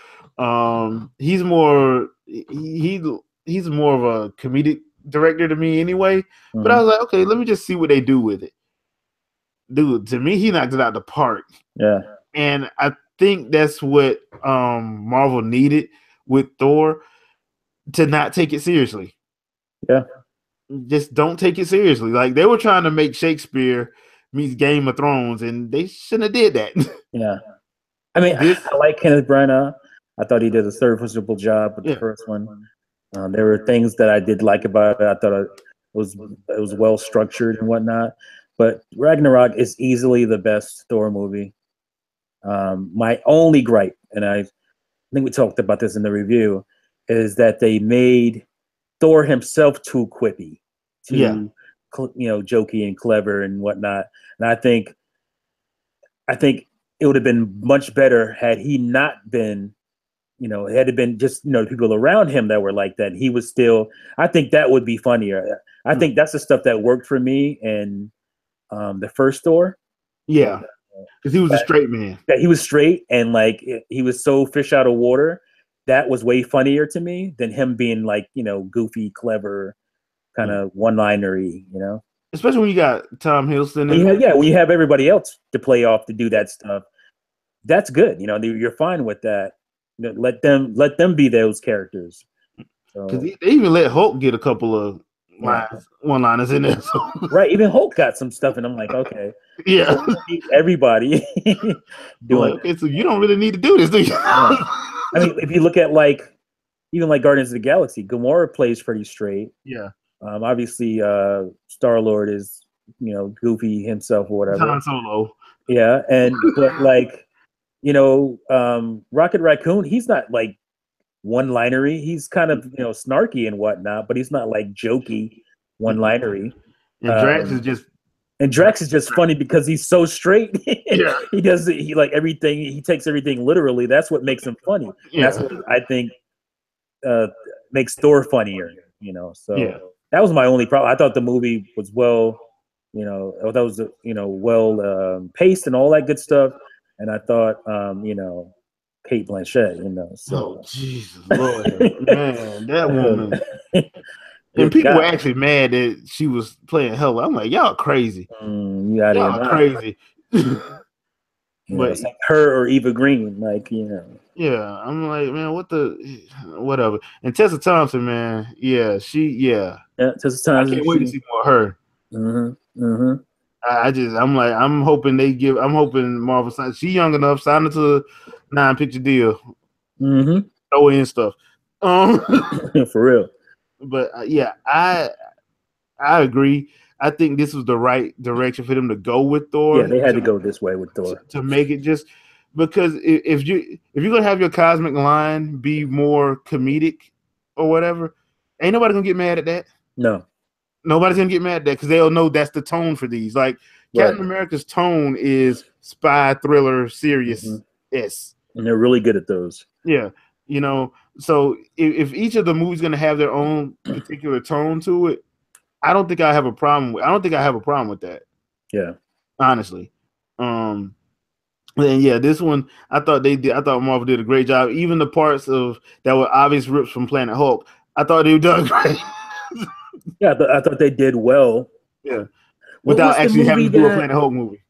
He's more of a comedic director to me anyway. But I was like, okay, let me just see what they do with it. Dude, to me, he knocked it out the park. Yeah. And I think that's what Marvel needed with Thor, to not take it seriously. Yeah. Just don't take it seriously. Like, they were trying to make Shakespeare meets Game of Thrones, and they shouldn't have did that. Yeah. I mean, I like Kenneth Branagh. I thought he did a serviceable job with the first one. There were things that I did like about it. I thought it was well structured and whatnot. But Ragnarok is easily the best Thor movie. My only gripe, and I think we talked about this in the review, is that they made Thor himself too quippy, too jokey and clever and whatnot. And I think it would have been much better had he not been, had it been just people around him that were like that. He was still. I think that would be funnier. I think that's the stuff that worked for me in the first Thor. Yeah, because he was a straight man. That he was straight and like he was so fish out of water. That was way funnier to me than him being like, goofy, clever, kind of one-linery, Especially when you got Tom Hiddleston. When you have everybody else to play off to do that stuff, that's good. You're fine with that. Let them be those characters. Because they even let Hulk get a couple of one-liners in there. So. Right, even Hulk got some stuff, and I'm like, okay, yeah, everybody doing. Okay, so you don't really need to do this, do you? I mean, if you look at even Guardians of the Galaxy, Gamora plays pretty straight. Yeah. Obviously, Star-Lord is goofy himself or whatever. Han Solo. Yeah, but Rocket Raccoon, he's not like one-linery. He's kind of snarky and whatnot, but he's not like jokey one-linery. And Drax is just. And Drax is just funny because he's so straight. Yeah. He like everything. He takes everything literally. That's what makes him funny. Yeah. That's what I think makes Thor funnier. So that was my only problem. I thought the movie was well paced and all that good stuff. And I thought, Kate Blanchett, so. Oh, Jesus Lord, man, that woman. And people were actually mad that she was playing Hela. I'm like, y'all crazy. Y'all crazy. But it's like her or Eva Green, Yeah, I'm like, man, whatever. And Tessa Thompson, man, yeah, Tessa Thompson. I can't wait to see more of her. I'm hoping Marvel signs. She young enough, signed her to a 9-picture deal. Throw in stuff. For real. But I agree. I think this was the right direction for them to go with Thor. Yeah, they had to go this way with Thor to make it just because if you're gonna have your cosmic line be more comedic or whatever, ain't nobody gonna get mad at that. No, nobody's gonna get mad at that because they'll know that's the tone for these. Like Captain America's tone is spy thriller, serious. Yes, and they're really good at those. Yeah, So if each of the movies going to have their own particular tone to it, I don't think I have a problem with that. Yeah, honestly. And this one I thought Marvel did a great job. Even the parts of that were obvious rips from Planet Hulk, I thought they were done great. Yeah, I thought they did well. Yeah, without actually having to do a Planet Hulk movie.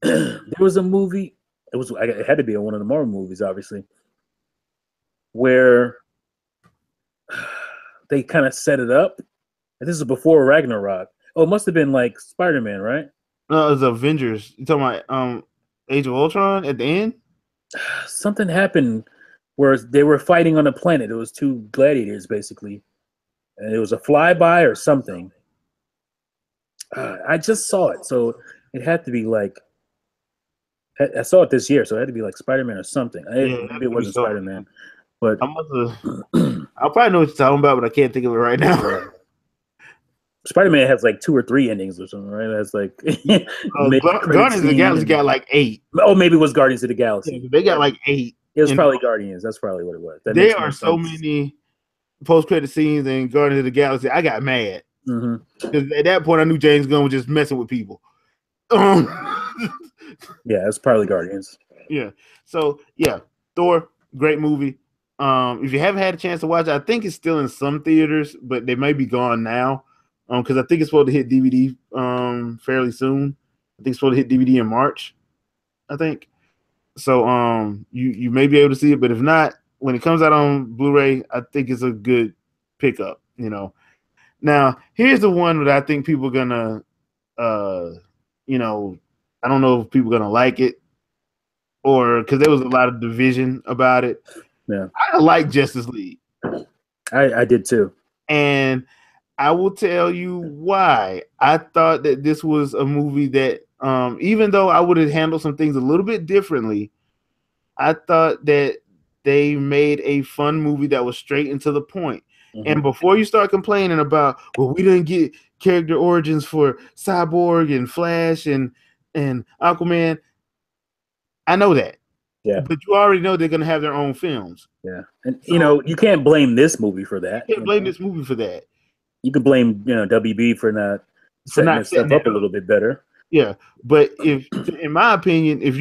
There was a movie. It had to be one of the Marvel movies, obviously. where they kind of set it up. And this is before Ragnarok. Oh, it must have been like Spider-Man, right? No, it was Avengers. You talking about Age of Ultron at the end? Something happened where they were fighting on a planet. It was two gladiators, basically. And it was a flyby or something. I just saw it, so it had to be like. I saw it this year, so it had to be like Spider-Man or something. Maybe it wasn't Spider-Man, but I'll probably know what you're talking about, but I can't think of it right now. Spider-Man has like 2 or 3 endings or something, right? That's like Guardians of the Galaxy got like 8. Oh, maybe it was Guardians of the Galaxy. Yeah, they got like 8. It was probably Guardians. That's probably what it was. There are so many post-credit scenes in Guardians of the Galaxy. I got mad because at that point I knew James Gunn was just messing with people. Yeah, it's probably Guardians. Yeah. So yeah, Thor, great movie. If you haven't had a chance to watch it, I think it's still in some theaters, but they may be gone now. Because I think it's supposed to hit DVD fairly soon. I think it's supposed to hit DVD in March, I think. So you may be able to see it, but if not, when it comes out on Blu-ray, I think it's a good pickup, you know. Now, here's the one that I think people are gonna you know, I don't know if people are gonna like it or because there was a lot of division about it. Yeah. I like Justice League. I did too. And I will tell you why. I thought that this was a movie that, even though I would have handled some things a little bit differently, I thought that they made a fun movie that was straight and to the point. And before you start complaining about, well, we didn't get character origins for Cyborg and Flash and Aquaman, I know that. Yeah. But you already know they're going to have their own films. Yeah. And, so, you know, you can't blame this movie for that. You can't blame this movie for that. You could blame, you know, WB for not setting this stuff up a little bit better. Yeah, but if, in my opinion, if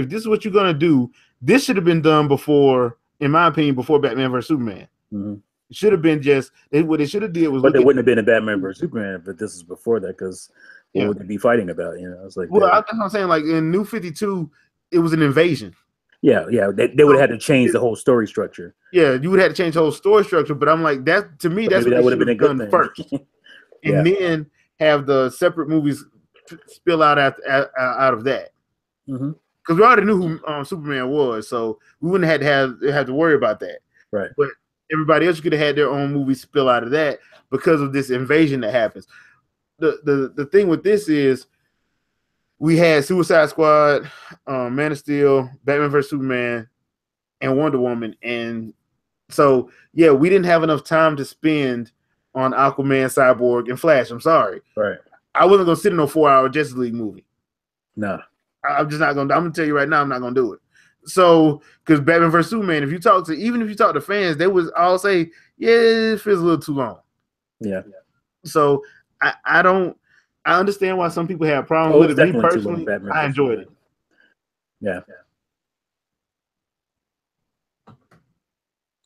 this is what you're gonna do, this should have been done before, in my opinion, before Batman vs Superman. It should have been just what they should have did was. But it wouldn't have been a Batman vs Superman, but this is before that because what would they be fighting about? You know, it's like. Well, that's what I'm saying. Like in New 52, it was an invasion. Yeah, they would have had to change the whole story structure. Yeah, you would have to change the whole story structure. But I'm like, that to me, that's what that would have been a good thing first, and then have the separate movies spill out of that. Because we already knew who Superman was, so we wouldn't have to worry about that. Right. But everybody else could have had their own movie spill out of that because of this invasion that happens. The thing with this is. We had Suicide Squad, Man of Steel, Batman vs Superman, and Wonder Woman, and so yeah, we didn't have enough time to spend on Aquaman, Cyborg, and Flash. I'm sorry, right? I wasn't gonna sit in a 4-hour Justice League movie. No, I'm just not gonna. I'm gonna tell you right now, I'm not gonna do it. So, because Batman vs Superman, if you talk to fans, they would all say, yeah, it feels a little too long. Yeah. So I understand why some people have problems with it. Me personally, I enjoyed it. Yeah.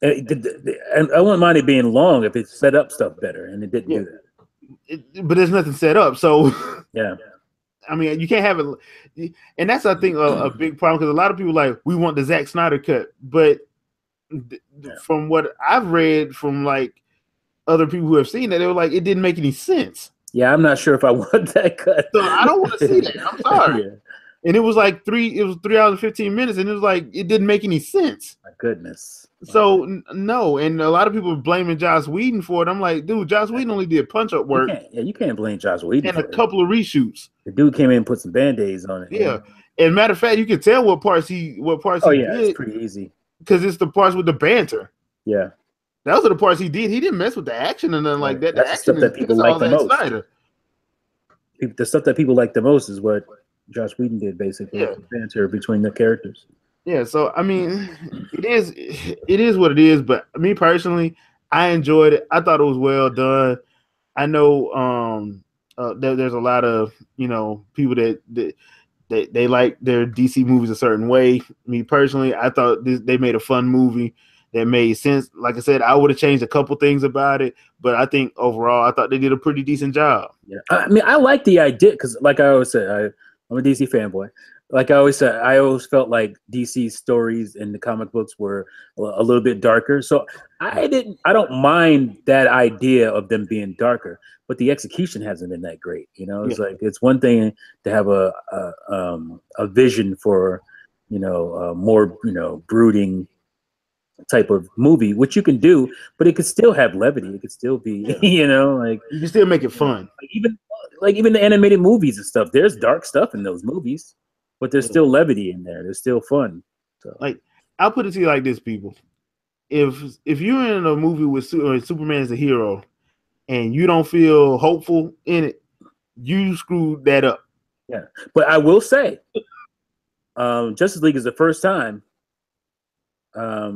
And I wouldn't mind it being long if it set up stuff better, and it didn't do that. But there's nothing set up, so yeah. I mean, you can't have it, and that's I think a big problem because a lot of people like we want the Zack Snyder cut, but from what I've read from like other people who have seen it, they were like it didn't make any sense. Yeah, I'm not sure if I want that cut. So I don't want to see that. I'm sorry. And it was like 3 hours and 15 minutes, and it was like it didn't make any sense. My goodness. So no, and a lot of people are blaming Joss Whedon for it. I'm like, dude, Joss Whedon only did punch-up work. You can't blame Joss Whedon and a couple of reshoots. The dude came in and put some band-aids on it. Yeah. And matter of fact, you can tell what parts he did. It's pretty easy. Because it's the parts with the banter. Yeah. Those are the parts he did. He didn't mess with the action and nothing like that. That's the stuff that people like the most. Snyder. The stuff that people like the most is what Joss Whedon did, basically. Yeah. Banter between the characters. Yeah, so I mean, it is what it is. But me personally, I enjoyed it. I thought it was well done. I know there's a lot of people that they like their DC movies a certain way. Me personally, I thought they made a fun movie that made sense. Like I said, I would have changed a couple things about it, but I think overall, I thought they did a pretty decent job. Yeah, I mean, I like the idea because, like I always say, I'm a DC fanboy. like I always said, I always felt like DC stories in the comic books were a little bit darker. So I don't mind that idea of them being darker, but the execution hasn't been that great. You know, it's Yeah. like it's one thing to have a vision for, more, brooding type of movie, which you can do, but it could still have levity. It could still be, like You can still make it fun. even the animated movies and stuff. There's dark stuff in those movies, but there's still levity in there. There's still fun. So Like, I'll put it to you like this, people. If you're in a movie with Superman as a hero and you don't feel hopeful in it, you screwed that up. yeah, but I will say, Justice League is the first time,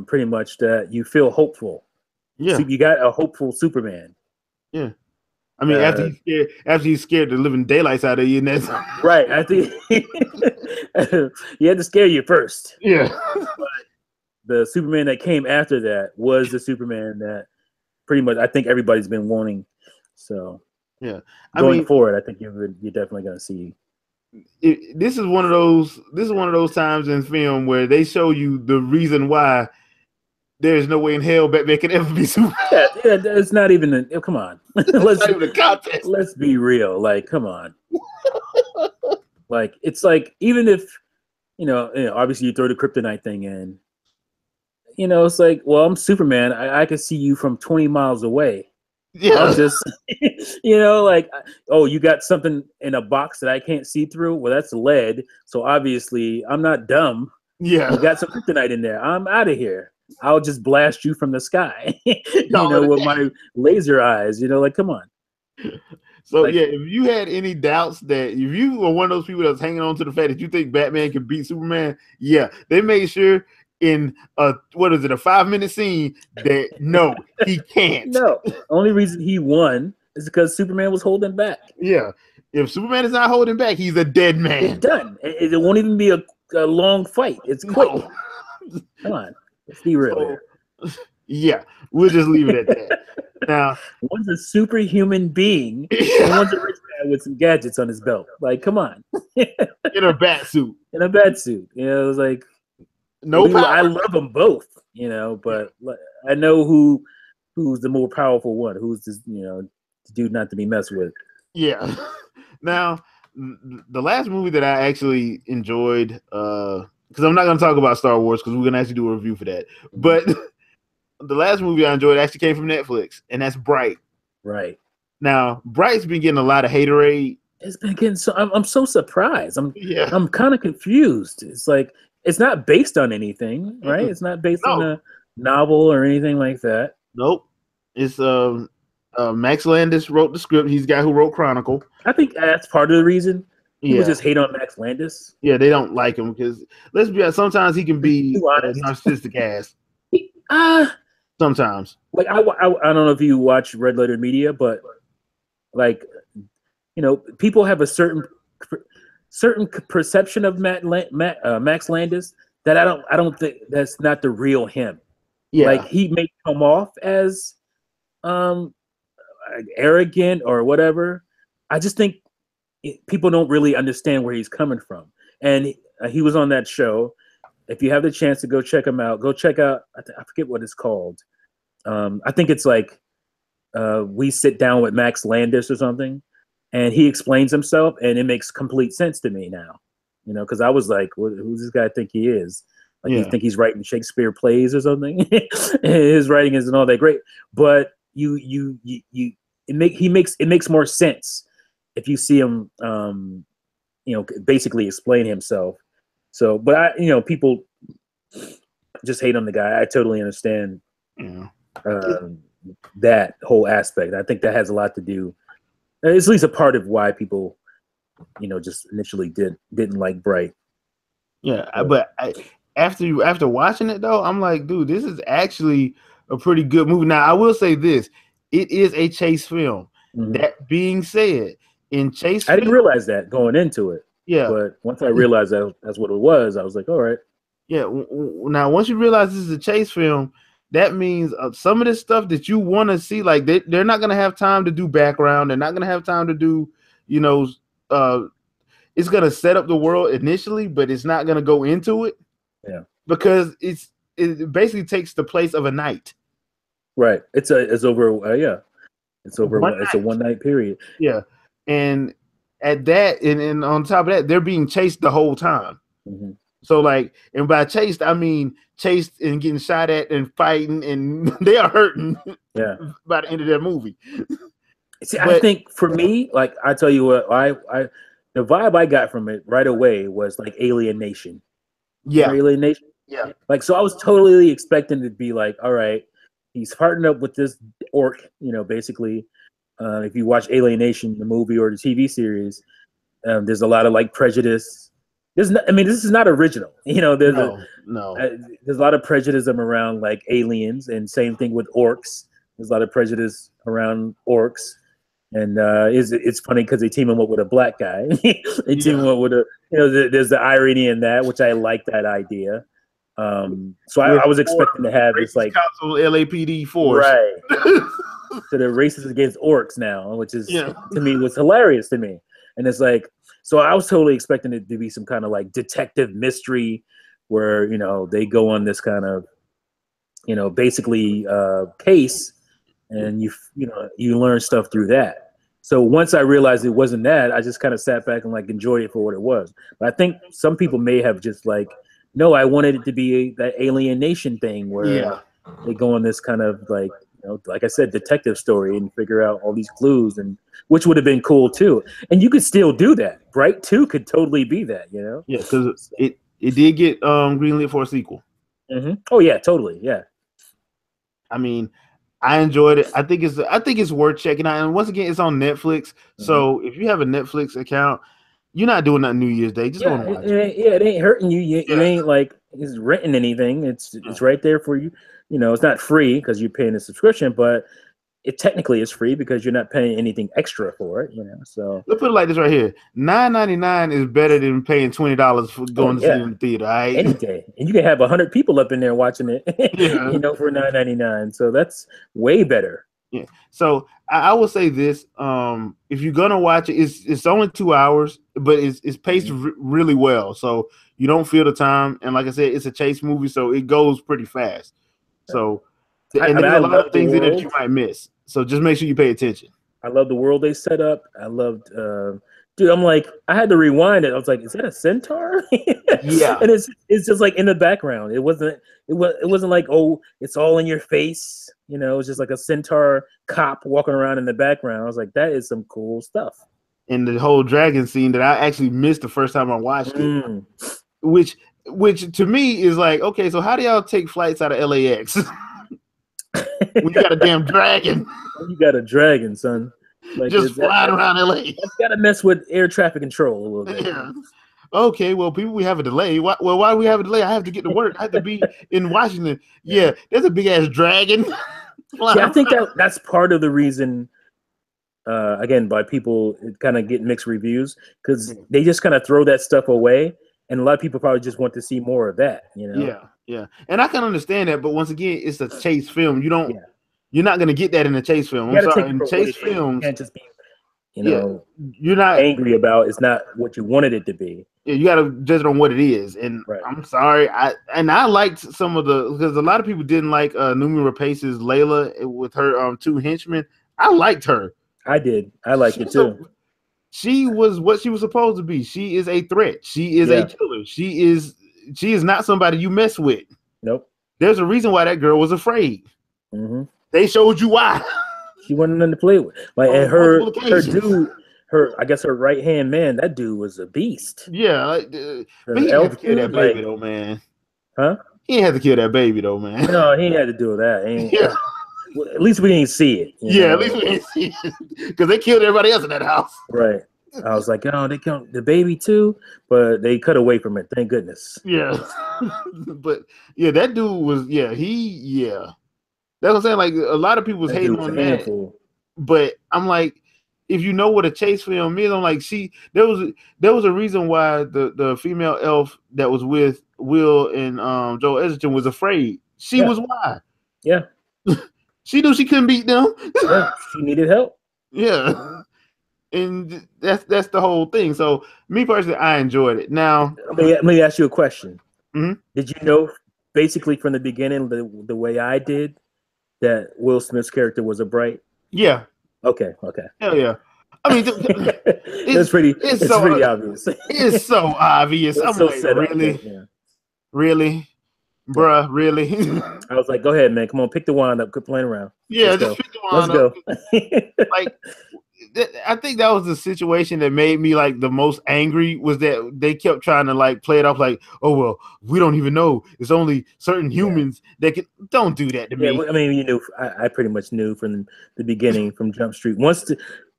pretty much, that you feel hopeful. Yeah. So you got a hopeful Superman. Yeah. I mean, after he's scared the living daylights out of you, and that's right. I think he had to scare you first. Yeah. But the Superman that came after that was the Superman that pretty much I think everybody's been wanting. So yeah, going forward, I think you're definitely going to see. This is one of those times in film where they show you the reason why there's no way in hell Batman can ever be Superman. Yeah, it's not even. Come on, let's not even the context. Let's be real. Like, come on. Like, it's like, even if obviously you throw the kryptonite thing in. It's like, well, I'm Superman. I can see you from 20 miles away. Yeah. I'll just, like, oh, you got something in a box that I can't see through? Well, that's lead. So obviously I'm not dumb. Yeah. You got some kryptonite in there. I'm out of here. I'll just blast you from the sky, with my laser eyes, like, come on. So, like, if you had any doubts that if you were one of those people that's hanging on to the fact that you think Batman can beat Superman, they made sure in a 5-minute scene that no, he can't. No, only reason he won is because Superman was holding back. Yeah, if Superman is not holding back, he's a dead man. It's done. It won't even be a long fight. It's quick. No. Come on, let's be real here. Yeah, we'll just leave it at that. Now, one's a superhuman being, and one's a rich guy with some gadgets on his belt. Like, come on, in a bat suit. In a bat suit. It was like. No power. I love them both, but I know who's the more powerful one. Who's this, the dude not to be messed with. Yeah. Now, the last movie that I actually enjoyed, because I'm not going to talk about Star Wars because we're going to actually do a review for that. But the last movie I enjoyed actually came from Netflix, and that's Bright. Right. Now, Bright's been getting a lot of haterade. It's been getting so. I'm so surprised. I'm kind of confused. It's like. It's not based on anything, right? It's not based on a novel or anything like that. Nope. It's Max Landis wrote the script. He's the guy who wrote Chronicle. I think that's part of the reason. People just hate on Max Landis. Yeah, they don't like him because let's be honest, sometimes he can be narcissistic ass. Sometimes. Like I don't know if you watch Red Letter Media, but like people have a certain perception of Max Landis that I don't think that's not the real him. Yeah, like he may come off as arrogant or whatever. I just think people don't really understand where he's coming from. And he was on that show. If you have the chance to go check him out, go check out. I forget what it's called. I think it's like We Sit Down with Max Landis or something. And he explains himself, and it makes complete sense to me now, because I was like, who's this guy think he is? Like, you think he's writing Shakespeare plays or something? His writing isn't all that great, but it makes more sense if you see him, basically explain himself. So, but people just hate on the guy. I totally understand that whole aspect. I think that has a lot to do. It's at least a part of why people, just initially didn't like Bright. Yeah, but after watching it though, I'm like, dude, this is actually a pretty good movie. Now, I will say this: it is a chase film. Mm-hmm. That being said, in chase, I didn't realize that going into it. Yeah, but once I realized that's what it was, I was like, all right. Yeah. Now, once you realize this is a chase film, that means some of this stuff that you want to see, like they're not going to have time to do background. They're not going to have time to do, it's gonna set up the world initially, but it's not gonna go into it. Yeah. Because it basically takes the place of a night. Right. It's over. Yeah. It's over. It's a 1 night period. Yeah. And at that, and on top of that, they're being chased the whole time. Mm-hmm. So like, and by chased, I mean chased and getting shot at and fighting, and they are hurting. Yeah. By the end of that movie. See, I think for me, like I tell you what, the vibe I got from it right away was like Alien Nation. Yeah. Alien Nation. Yeah. Like, so I was totally expecting to be like, all right, he's partnered up with this orc, basically. If you watch Alien Nation, the movie or the TV series, there's a lot of like prejudice. This is not original. There's a lot of prejudice around like aliens, and same thing with orcs. There's a lot of prejudice around orcs. And it's funny because they team him up with a black guy. They team him up with there's the irony in that, which I like that idea. So I was expecting to have this like Council LAPD force, right? So they're racist against orcs now, which is to me was hilarious to me. And it's like, so I was totally expecting it to be some kind of like detective mystery where they go on this kind of basically case. And you learn stuff through that. So once I realized it wasn't that, I just kind of sat back and like enjoyed it for what it was. But I think some people may have just like, no, I wanted it to be that Alien Nation thing where they go on this kind of like, like I said, detective story and figure out all these clues, and which would have been cool too. And you could still do that. Bright 2 could totally be that, Yeah, because it did get greenlit for a sequel. Mm-hmm. Oh yeah, totally, yeah. I mean, I enjoyed it. I think it's worth checking out. And once again, it's on Netflix. Mm-hmm. So if you have a Netflix account, you're not doing that New Year's Day. Just go and watch it. It ain't hurting you. You ain't like it's renting anything. It's right there for you. It's not free because you're paying a subscription, but it technically is free because you're not paying anything extra for it. So let's put it like this right here: $9.99 is better than paying $20 for going to see it in the theater. Right? Any day, and you can have 100 people up in there watching it. For $9.99. So that's way better. Yeah. So I will say this: if you're gonna watch it, it's only 2 hours, but it's paced really well, so you don't feel the time. And like I said, it's a chase movie, so it goes pretty fast. So, and there's a lot of things in it that you might miss. So just make sure you pay attention. I love the world they set up. I loved, dude. I'm like, I had to rewind it. I was like, is that a centaur? Yeah. And it's just like in the background. It wasn't like, oh, it's all in your face. It was just like a centaur cop walking around in the background. I was like, that is some cool stuff. And the whole dragon scene that I actually missed the first time I watched it, which to me is like, okay, so how do y'all take flights out of LAX when you got a damn dragon? You got a dragon, son. Like, just flying around LA. That's got to mess with air traffic control a little bit. Yeah. Okay, well, people, we have a delay. Why do we have a delay? I have to get to work. I have to be in Washington. Yeah, there's a big ass dragon. I think that's part of the reason. Again, by people kind of get mixed reviews because they just kind of throw that stuff away, and a lot of people probably just want to see more of that. Yeah, and I can understand that, but once again, it's a chase film. You're not going to get that in a chase film. I'm sorry, in chase films, you can't just be, you're not angry about. It's not what you wanted it to be. Yeah, you got to judge it on what it is. And I'm sorry, I liked some of because a lot of people didn't like Noomi Rapace's Layla with her 2 henchmen. I liked her. I did. I liked it too. She was what she was supposed to be. She is a threat. She is a killer. She is not somebody you mess with. Nope. There's a reason why that girl was afraid. Mm-hmm. They showed you why. She wasn't nothing to play with. Like, and her dude, I guess her right hand man, that dude was a beast. Yeah, but he had to kill that baby though, man. Huh? He had to kill that baby though, man. No, he had to do that. Yeah. Well, at least we didn't see it. At least we didn't see it because they killed everybody else in that house. Right. I was like, oh, they killed the baby too, but they cut away from it. Thank goodness. Yeah. But that dude was That's what I'm saying. Like a lot of people was hating on that. But I'm like, if you know what a chase film is, I'm like, there was a reason why the female elf that was with Will and Joel Edgerton was afraid. She was why. Yeah. She knew she couldn't beat them. Yeah, she needed help. Yeah. and that's the whole thing. So me personally, I enjoyed it. Now, Let me ask you a question. Mhm. Did you know basically from the beginning the way I did that Will Smith's character was a Bright? yeah, Okay. hell yeah. I mean, It's pretty obvious. it's so obvious. It's I'm so like, set up. really, Yeah. really, bruh, really. I was like, go ahead, man. Come on, pick the wand up. Quit playing around. Yeah, Let's just go. pick the Let's line go. up. Like, I think that was the situation that made me like the most angry, was that they kept trying to like play it off like, oh well, we don't even know. It's only certain humans that can. Don't do that to me. I mean, you knew. I pretty much knew from the beginning, from Jump Street. Once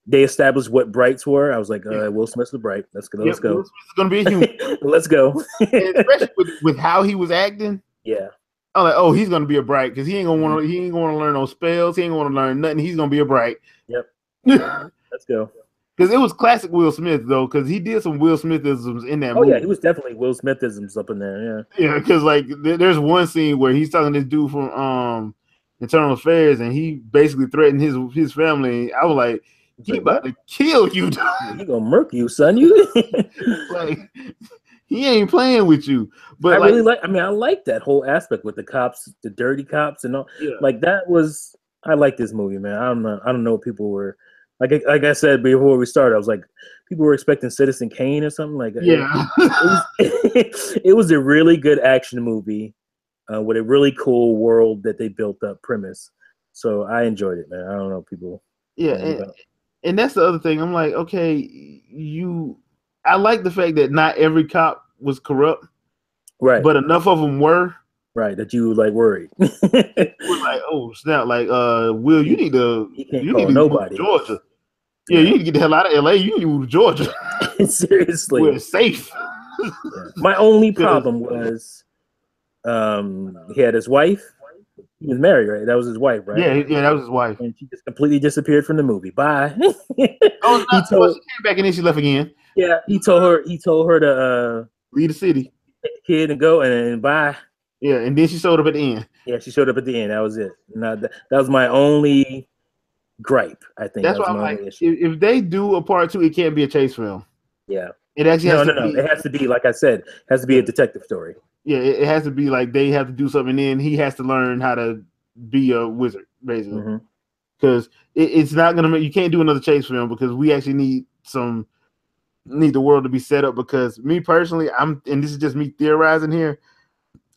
they established what Brights were, I was like, Will Smith's a Bright. Let's go. Let's go. Will Smith's gonna be a human. Let's go. And especially with how he was acting. Yeah. I'm like, oh, he's gonna be a Bright because he ain't gonna want to learn no spells. He ain't gonna learn nothing. He's gonna be a Bright. Yep. Let's go. Because it was classic Will Smith though, because he did some Will Smithisms in that movie. Oh yeah, he was definitely Will Smithisms up in there. Yeah. Yeah, because like there's one scene where he's talking to this dude from Internal Affairs, and he basically threatened his family. I was like, he about to kill you. He gonna murk you, son. You like, he ain't playing with you. But I really like. I mean, I like that whole aspect with the cops, the dirty cops, and all. Yeah. Like that was. I like this movie, man. I don't know what people were. Like I said before we started, I was like, people were expecting Citizen Kane or something like that. Yeah. It was a really good action movie with a really cool world that they built up premise. So I enjoyed it, man. I don't know people. Yeah, and that's the other thing. I'm like, okay, I like the fact that not every cop was corrupt, right? But enough of them were. Right, that you like worried. We're like, oh snap! Like, Will, you need to nobody. Move to Georgia. Yeah, you need to get the hell out of LA. You need to move to Georgia. Seriously, we're safe. My only problem was, he had his wife. He was married, right? That was his wife, right? Yeah, that was his wife. And she just completely disappeared from the movie. Bye. She came back and then she left again. Yeah, he told her to leave the city, take the kid and go, and bye. Yeah, and then she showed up at the end. Yeah, she showed up at the end. That was it. Now that was my only gripe. I think that's why I'm like, if they do a part 2, it can't be a chase film. Yeah, it actually has to be. It has to be, like I said, it has to be a detective story. Yeah, it has to be like they have to do something, and then he has to learn how to be a wizard, basically. Because it's not gonna make, you can't do another chase film, because we actually need the world to be set up. Because me personally, and this is just me theorizing here,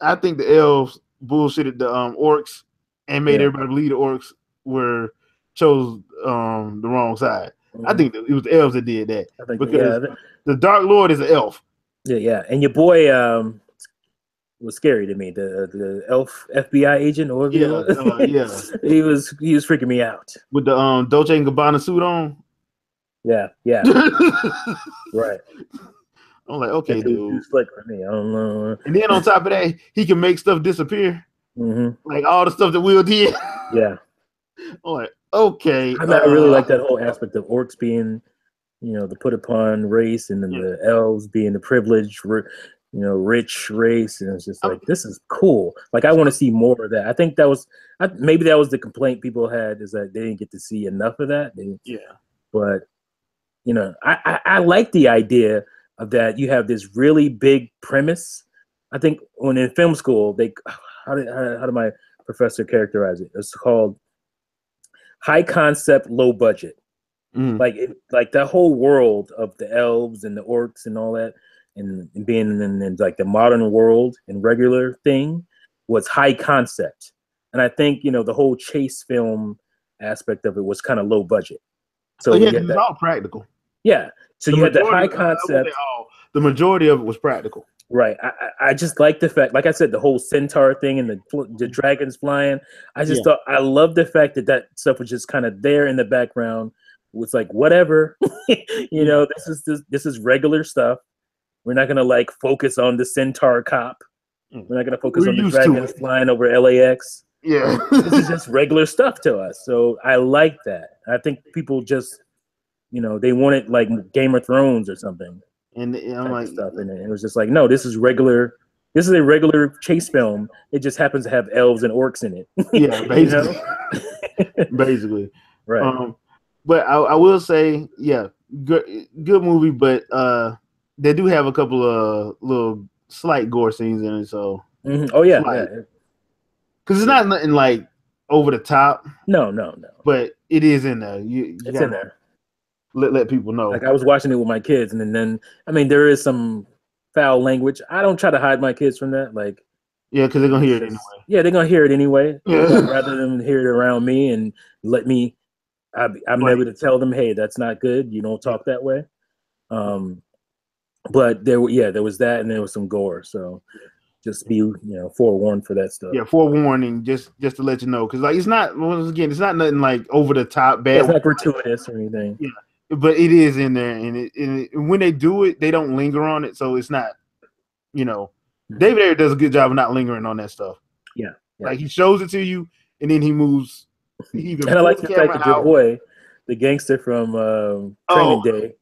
I think the elves bullshitted the orcs and made everybody believe the orcs chose the wrong side. I think it was the elves that did that, because the Dark Lord is an elf. Yeah, and your boy was scary to me. The elf FBI agent, or he was freaking me out with the Dolce and Gabbana suit on. Yeah, right. I'm like, okay, dude. Slick for me. I don't know. And then on top of that, he can make stuff disappear, like all the stuff that Will did. Yeah. I'm like, okay. I really like that whole aspect of orcs being, the put upon race, and then the elves being the privileged, rich race, and it's just like, this is cool. Like, I want to see more of that. I think maybe that was the complaint people had, is that they didn't get to see enough of that. But I like the idea of that. You have this really big premise. I think when in film school, how did my professor characterize it? It's called high concept, low budget. Like the whole world of the elves and the orcs and all that, and being in like the modern world and regular thing was high concept. And I think, the whole chase film aspect of it was kind of low budget. So it's all practical. Yeah. So you had the high concept. The majority of it was practical. Right. I just like the fact, like I said, the wwhole centaur thing and the dragons flying. I just thought, I love the fact that stuff was just kind of there in the background. It's like, whatever, this is regular stuff. We're not gonna like focus on the centaur cop. We're not gonna focus on the dragons flying over LAX. Yeah, this is just regular stuff to us. So I like that. I think people just, they wanted like Game of Thrones or something. And I'm like, stuff in it. It was just like, no, this is regular. This is a regular chase film. It just happens to have elves and orcs in it. Yeah, basically. Basically, right. But I will say, good movie, but they do have a couple of little slight gore scenes in it. So oh yeah, slight. yeah. Because it's not nothing like over the top. No. But it is in there. It's in there. Let people know. Like I was watching it with my kids, and then I mean there is some foul language. I don't try to hide my kids from that. Like yeah, because they're gonna hear it anyway. Yeah, they're gonna hear it anyway. Yeah. Rather than hear it around me and let me, I'm able to tell them, hey, that's not good. You don't talk that way. But there was that, and there was some gore. So just be forewarned for that stuff. Yeah, forewarning, just to let you know, because like it's not it's not nothing like over the top bad. It's not gratuitous or anything. Yeah, but it is in there, and when they do it, they don't linger on it, so it's not, David Ayer does a good job of not lingering on that stuff. Yeah. Like he shows it to you, and then he moves. And I like the fact that your boy, the gangster from Training Day,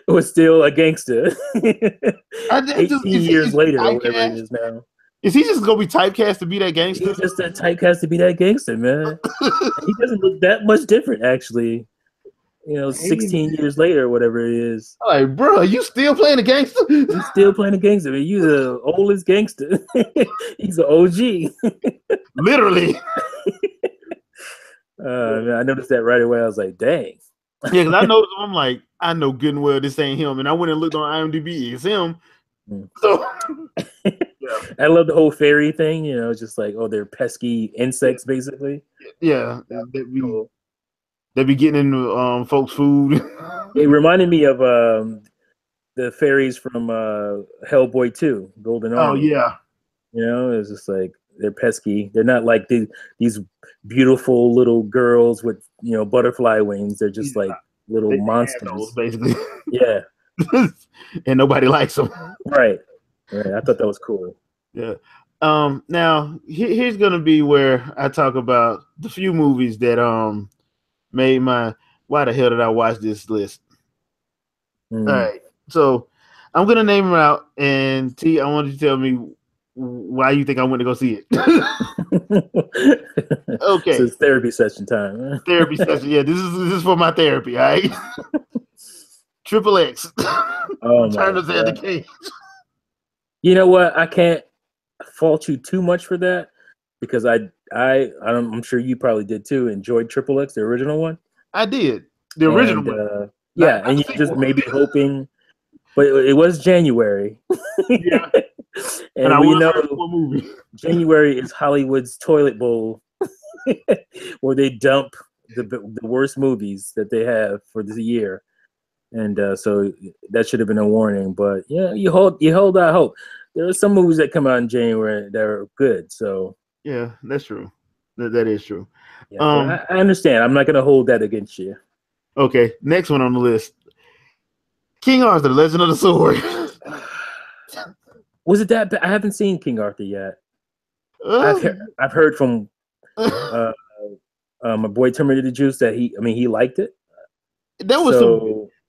was still a gangster. 18 years later, or whatever it is now. Is he just gonna be typecast to be that gangster? He's just a typecast to be that gangster, man. He doesn't look that much different, actually. 16 years later, or whatever it is. Like, bro, you still playing a gangster? He's still playing a gangster. Man. You the oldest gangster. He's an OG. Literally. Man, I noticed that right away. I was like, dang. Yeah, because I noticed him. I'm like, I know good and well this ain't him. And I went and looked on IMDb. It's him. So yeah. I love the whole fairy thing. Just like, they're pesky insects, basically. Yeah. They be getting into folks' food. It reminded me of the fairies from Hellboy 2, Golden Army. Oh, yeah. It's just like they're pesky. They're not like these beautiful little girls with, butterfly wings. They're just like little monsters. Those, basically. Yeah. And nobody likes them. Right. I thought that was cool. Yeah. Now, here's going to be where I talk about the few movies that made why the hell did I watch this list? All right, so I'm gonna name them out, and T, I want you to tell me why you think I went to go see it. Okay, so it's therapy session time. Therapy session, yeah. This is for my therapy. All right. Triple X. Turn us at the cage. You know what? I can't fault you too much for that because I'm sure you probably did too. Enjoyed Triple X, the original one. I did the original one. Yeah, and you just maybe hoping, but it was January. Yeah, and we know January is Hollywood's toilet bowl, where they dump the worst movies that they have for the year, and so that should have been a warning. But yeah, you hold out hope. There are some movies that come out in January that are good. So yeah, that's true. That is true. Yeah, I understand. I'm not going to hold that against you. Okay, next one on the list. King Arthur, The Legend of the Sword. Was it that bad? I haven't seen King Arthur yet. I've heard from my boy Terminator Juice that he liked it.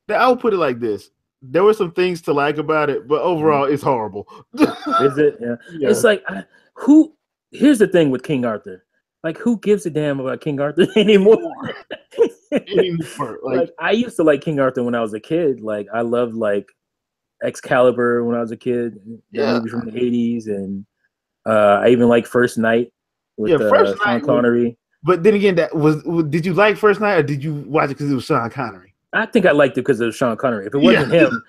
I'll put it like this. There were some things to like about it, but overall it's horrible. Is it? Yeah. It's like here's the thing with King Arthur. Like, who gives a damn about King Arthur anymore? Like, I used to like King Arthur when I was a kid. Like, I loved like Excalibur when I was a kid. Movie from the 80s, and I even like First Night with Sean Connery. But then again, did you like First Night, or did you watch it because it was Sean Connery? I think I liked it because it was Sean Connery. If it wasn't him,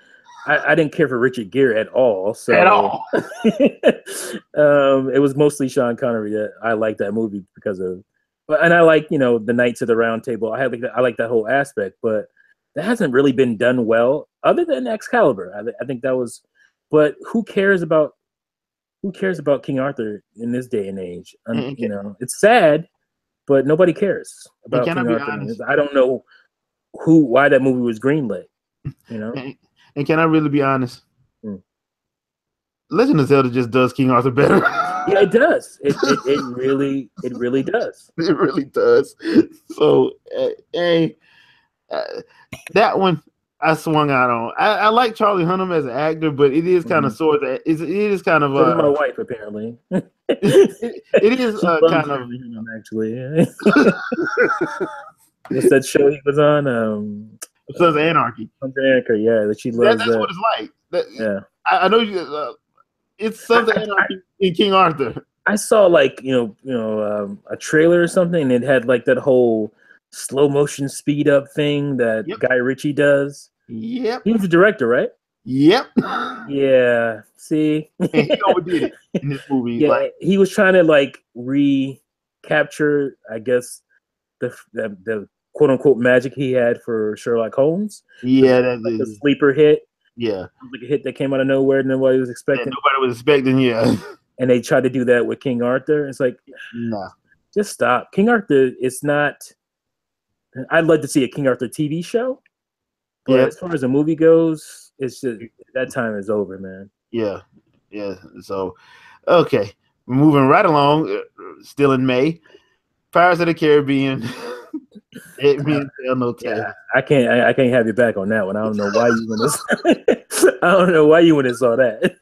I didn't care for Richard Gere at all. So at all. It was mostly Sean Connery that I liked that movie because of, and I like the Knights of the Round Table. I like that whole aspect, but that hasn't really been done well, other than Excalibur. I think that was, but who cares about King Arthur in this day and age? It's sad, but nobody cares about King Arthur. I don't know why that movie was greenlit. And can I really be honest? Legend of Zelda just does King Arthur better. Yeah, it does. It really does. It really does. So, that one I swung out on. I like Charlie Hunnam as an actor, but it is kind of sort of. It is kind of. My wife apparently. it is kind of actually. What's that show he was on? Sons of Anarchy. Sons of Anarchy, yeah, that she loves. That's what it's like. Yeah, I know you. It's Sons of Anarchy in King Arthur. I saw like a trailer or something, and it had like that whole slow motion speed up thing that Guy Ritchie does. Yep. He was the director, right? Yep. Yeah. See, and he overdid it in this movie. Yeah, like, he was trying to like recapture, I guess, the quote unquote magic he had for Sherlock Holmes. Yeah, that's like the sleeper hit. Yeah, like a hit that came out of nowhere, and nobody was expecting. Yeah, nobody was expecting. Yeah, and they tried to do that with King Arthur. It's like, nah, just stop. King Arthur. It's not. I'd like to see a King Arthur TV show. But as far as the movie goes, it's just that time is over, man. Yeah. So, okay, moving right along. Still in May, Pirates of the Caribbean. It means no tell. Yeah, I can't have you back on that one. I don't know why you went. I don't know why you went and saw that.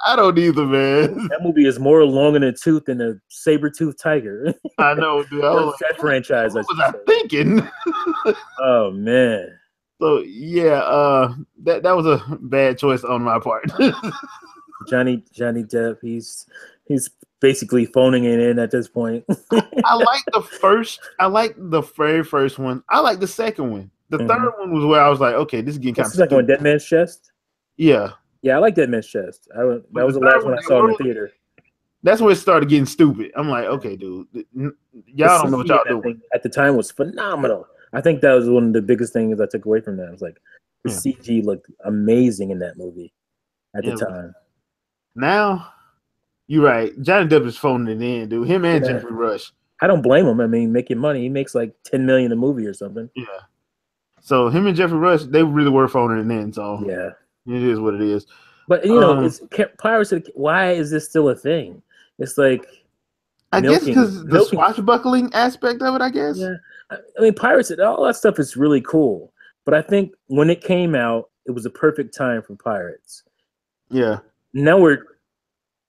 I don't either, man. That movie is more long in the tooth than a saber-toothed tiger. I know, dude. That franchise. What was I thinking? Oh man. So yeah, that was a bad choice on my part. Johnny Depp, he's basically phoning it in at this point. I like the very first one. I like the second one. The third one was where I was like, okay, this is getting kind of stupid. Second one, Dead Man's Chest. Yeah, I like Dead Man's Chest. That was the last one I saw in the theater. That's where it started getting stupid. I'm like, okay, dude, y'all don't know what y'all doing. At the time was phenomenal. I think that was one of the biggest things I took away from that. I was like, the CG looked amazing in that movie at the time. Now, you're right. Johnny Depp is phoning it in, dude. Him and Jeffrey Rush. I don't blame him. I mean, making money. He makes like $10 million a movie or something. Yeah. So him and Jeffrey Rush, they really were phoning it in. So yeah, it is what it is. But it's Pirates. Why is this still a thing? It's like I guess because the swashbuckling aspect of it. I guess. Yeah. I mean, Pirates. All that stuff is really cool. But I think when it came out, it was a perfect time for Pirates. Yeah. Now what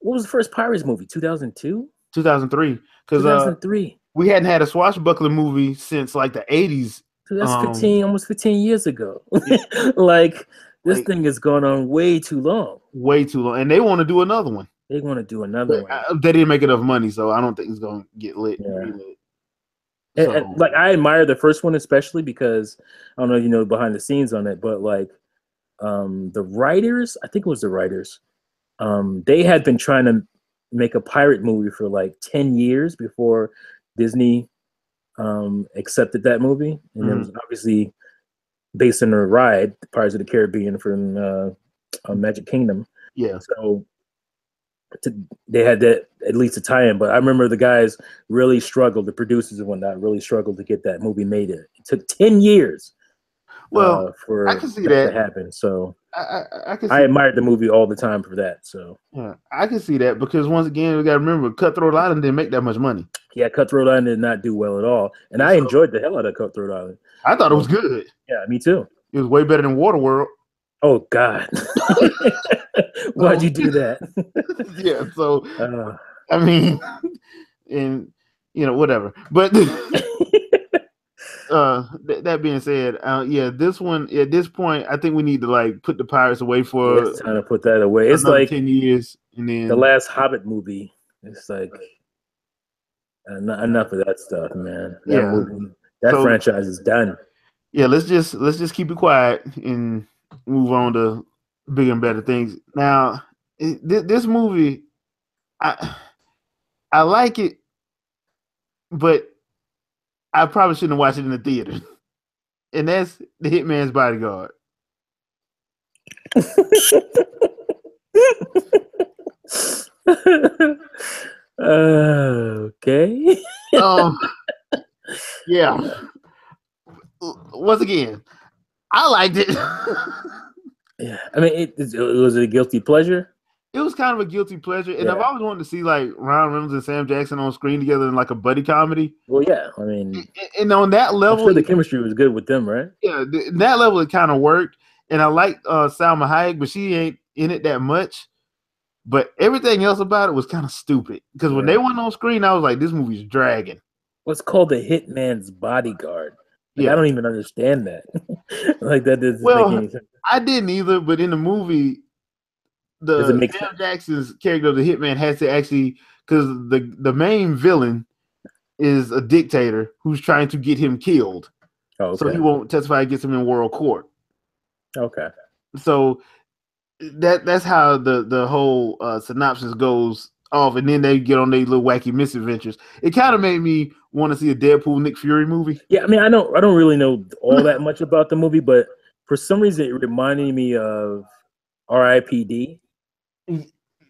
was the first Pirates movie? 2002? 2003. Because 2003. We hadn't had a swashbuckling movie since like the 80s. So that's almost 15 years ago. Like this thing has gone on way too long. Way too long. And they want to do another one. They want to do another one. They didn't make enough money, so I don't think it's going to get lit. Yeah. And like I admire the first one especially because I don't know if you know behind the scenes on it, but like the writers, I think it was the writers, they had been trying to make a pirate movie for like 10 years before Disney accepted that movie. And it was obviously based on a ride, Pirates of the Caribbean from Magic Kingdom. Yeah. So they had that at least a tie-in, but I remember the guys really struggled, the producers and whatnot really struggled to get that movie made. It took 10 years for I can see that to happen. So I admired the movie all the time for that. So yeah, I can see that because once again, we got to remember Cutthroat Island didn't make that much money. Yeah, Cutthroat Island did not do well at all, and I enjoyed the hell out of Cutthroat Island. I thought it was good. Yeah, me too. It was way better than Waterworld. Oh God, why'd you do that? Yeah, so I mean, and whatever. But that being said, this one at this point, I think we need to like put the Pirates away for. It's time to put that away. It's like 10 years, and then the last Hobbit movie. It's like enough of that stuff, man. That franchise is done. Yeah, let's just keep it quiet and move on to bigger and better things. Now, this movie, I like it, but I probably shouldn't have watched it in the theater. And that's The Hitman's Bodyguard. Okay. Yeah. Once again, I liked it. Yeah, I mean, it was a guilty pleasure. It was kind of a guilty pleasure, and I've always wanted to see like Ryan Reynolds and Sam Jackson on screen together in like a buddy comedy. Well, yeah, I mean, and on that level, I'm sure the chemistry was good with them, right? Yeah, that level it kind of worked, and I like Salma Hayek, but she ain't in it that much. But everything else about it was kind of stupid because when they went on screen, I was like, "This movie's dragging." What's called The Hitman's Bodyguard? Like I Yeah. don't even understand that. Like that doesn't make Well, any sense. I didn't either, but in the movie, Does it the make Sam sense? Jackson's character, the hitman, has to actually because the main villain is a dictator who's trying to get him killed, Oh, so he okay. won't testify against him in world court. Okay. So that's how the whole synopsis goes off, and then they get on their little wacky misadventures. It kind of made me want to see a Deadpool Nick Fury movie. Yeah, I mean, I don't really know all that much about the movie, but for some reason it reminded me of R.I.P.D.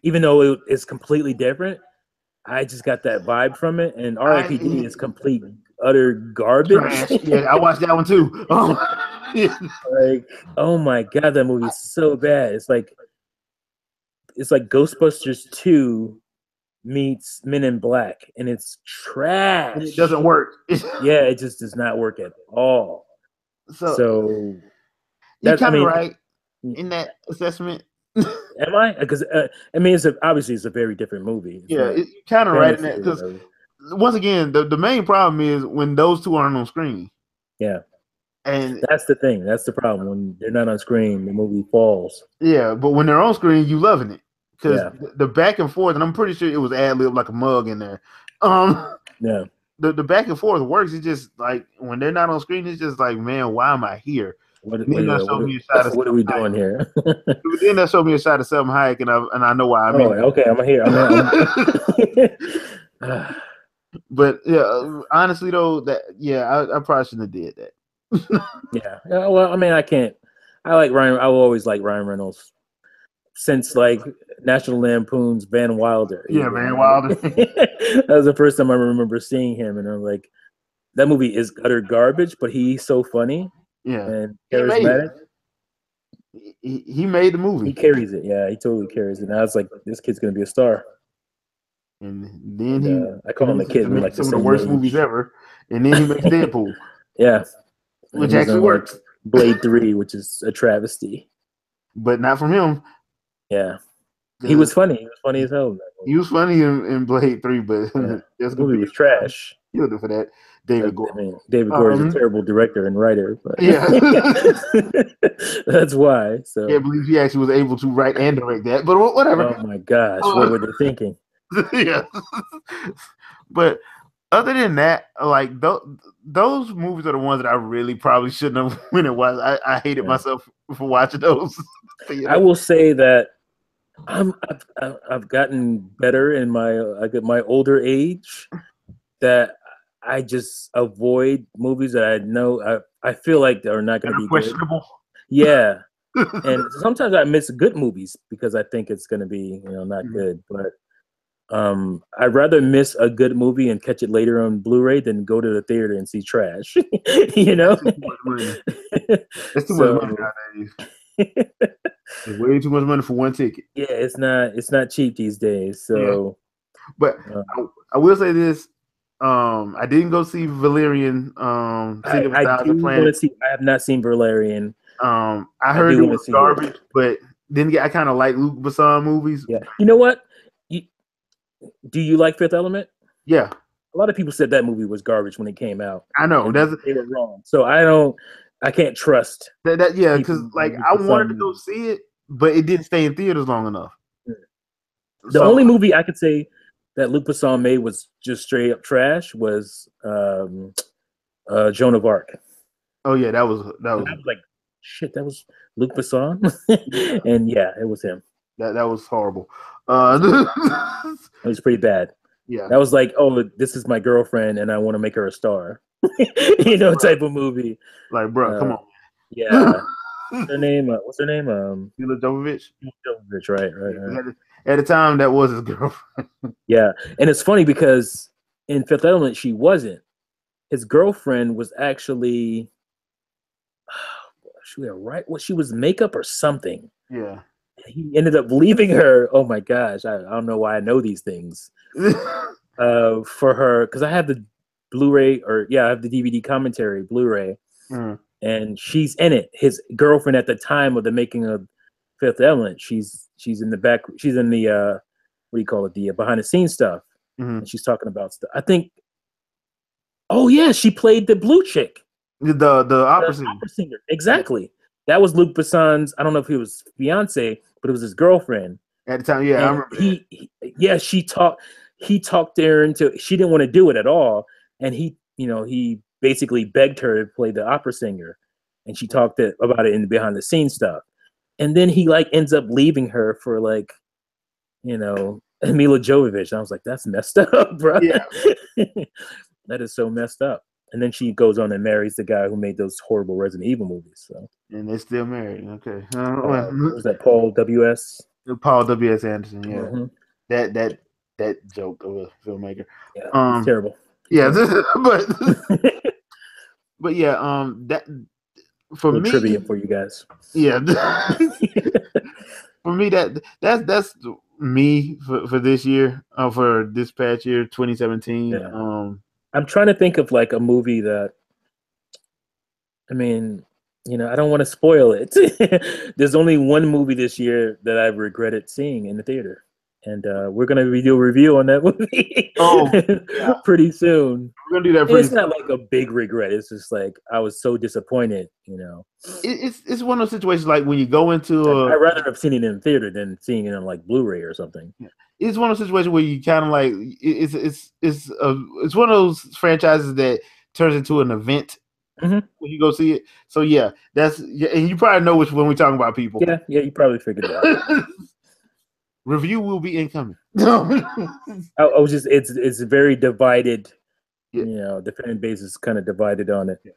Even though it's completely different. I just got that vibe from it, and R.I.P.D. is complete utter garbage. Trash. Yeah, I watched that one too. Yeah. Like, oh my god, that movie's so bad. It's like Ghostbusters 2 meets Men in Black, and it's trash. And it doesn't work. Yeah, it just does not work at all. So So you're that I kind of mean, right in that assessment. am I? Because I mean, obviously it's a very different movie. It's Yeah, not you're kind of right in fantasy that or because whatever. once again, the main problem is when those two aren't on screen, Yeah, and that's the thing. That's the problem. When they're not on screen, the movie falls. yeah, but when they're on screen, you loving it because Yeah, the back and forth, and I'm pretty sure it was ad lib like a mug in there. Um, yeah. the back and forth works. It's just like when they're not on screen, it's just like, man, why am I here? What And then that showed me a shot of what are we doing here? then that showed me a shot of Selma Hayek, and I know why I'm Oh, in. okay. I'm here. But yeah, honestly though, that yeah, I probably shouldn't have did that. Yeah. Yeah. Well, I mean, I can't. I like Ryan. I will always like Ryan Reynolds since like National Lampoon's Van Wilder. Yeah, Even man, Wilder. that was the first time I remember seeing him, and I'm like, that movie is utter garbage, but he's so funny Yeah, and he made it. charismatic. He made the He movie, carries it. Yeah, he totally carries it. And I was like, this kid's gonna be a star. and then And, he I call him a convinces kid. to We're make like the some of the same worst movies age. ever, and then he makes Deadpool, Yeah, and which he's actually on like works, Blade 3, which is a travesty. but not from him. Yeah, he was funny. He was funny as hell in that He movie. was funny in Blade 3, but Yeah. just The movie compared was trash. killed it for that. I David Gore. mean, David Gore is a Um, terrible director and writer, but yeah, that's why. So, can't believe he actually was able to write and direct that, but whatever. oh my gosh, what were they thinking? Yeah, but other than that, like those movies are the ones that I really probably shouldn't have went and watched. I hated Yeah. myself for watching those. I will say that I've gotten better in my older age that I just avoid movies that I know I feel like are not going That to are be good. questionable. Yeah, and sometimes I miss good movies because I think it's going to be not Mhm. good. But I'd rather miss a good movie and catch it later on Blu-ray than go to the theater and see trash. you know. That's too much money. That's too much money So nowadays. It's way too much money for one ticket. yeah, it's not cheap these days. So But I will say this. I didn't go see Valerian. City of a I Thousand do want to Planets. see. I have not seen Valerian. I heard do it wanna was see it. garbage, but then again, I kind of like Luc Besson movies. Yeah, you know what? Do you like Fifth Element? Yeah, A lot of people said that movie was garbage when it came out. I know. And That's they were wrong. So I can't trust. that. Yeah, because people like Luc I Besson wanted to go movies. see it, but it didn't stay in theaters long enough. The So, only movie I could say that Luc Besson made was just straight up trash was Joan of Arc. oh yeah, that was And I was like, shit, that was Luc Besson, and yeah, it was him. that was horrible. It was pretty bad. Yeah, That was like, oh, this is my girlfriend, and I want to make her a star, type of movie. like bro, come on. Yeah. What's her name? What's her name? Mila Jovovich. Jovovich, right. At the time, that was his girlfriend. Yeah, and it's funny because in Fifth Element, she wasn't. His girlfriend was actually, she was makeup or something. Yeah. He ended up leaving her. Oh my gosh, I don't know why I know these things. For her, because I have the Blu-ray, I have the DVD commentary Blu-ray, and she's in it. His girlfriend at the time of the making of Fifth Element, she's in the back. She's in the what do you call it? The behind the scenes stuff, and she's talking about stuff. I think. Oh yeah, she played the blue chick. The opera The singer. opera singer. Exactly. That was Luc Besson's. I don't know if he was fiance, but it was his girlfriend. At the time, yeah, I And remember yeah, she talked. He talked her into. She didn't want to do it at all, and he basically begged her to play the opera singer, and she talked about it in the behind the scenes stuff. And then he like ends up leaving her for like, Mila Jovovich. I was like, that's messed up, bro. Yeah. That is so messed up. And then she goes on and marries the guy who made those horrible Resident Evil movies. So, and they're still married. Okay. what was that, Paul W.S.? Paul W.S. Anderson. Yeah. Mm-hmm. That joke of a filmmaker. Yeah, it's terrible. Yeah, but yeah, that for me, trivia for you guys. Yeah. For me, that's me for this year, for this past year, 2017. Yeah. I'm trying to think of like a movie that, I mean, I don't want to spoil it. There's only one movie this year that I've regretted seeing in the theater, and we're gonna do a review on that movie. Yeah. Pretty soon. We're gonna do that. It's not like a big regret. It's just like I was so disappointed. It's one of those situations like when you go into. I'd rather have seen it in the theater than seeing it on like Blu-ray or something. Yeah. It's one of those situations where you kind of like it's one of those franchises that turns into an event. Mm-hmm. When you go see it. So yeah, and you probably know which one we're talking about, people. Yeah, you probably figured it out. Review will be incoming. I was just it's very divided. Yeah. The fan base is kind of divided on it. Yeah.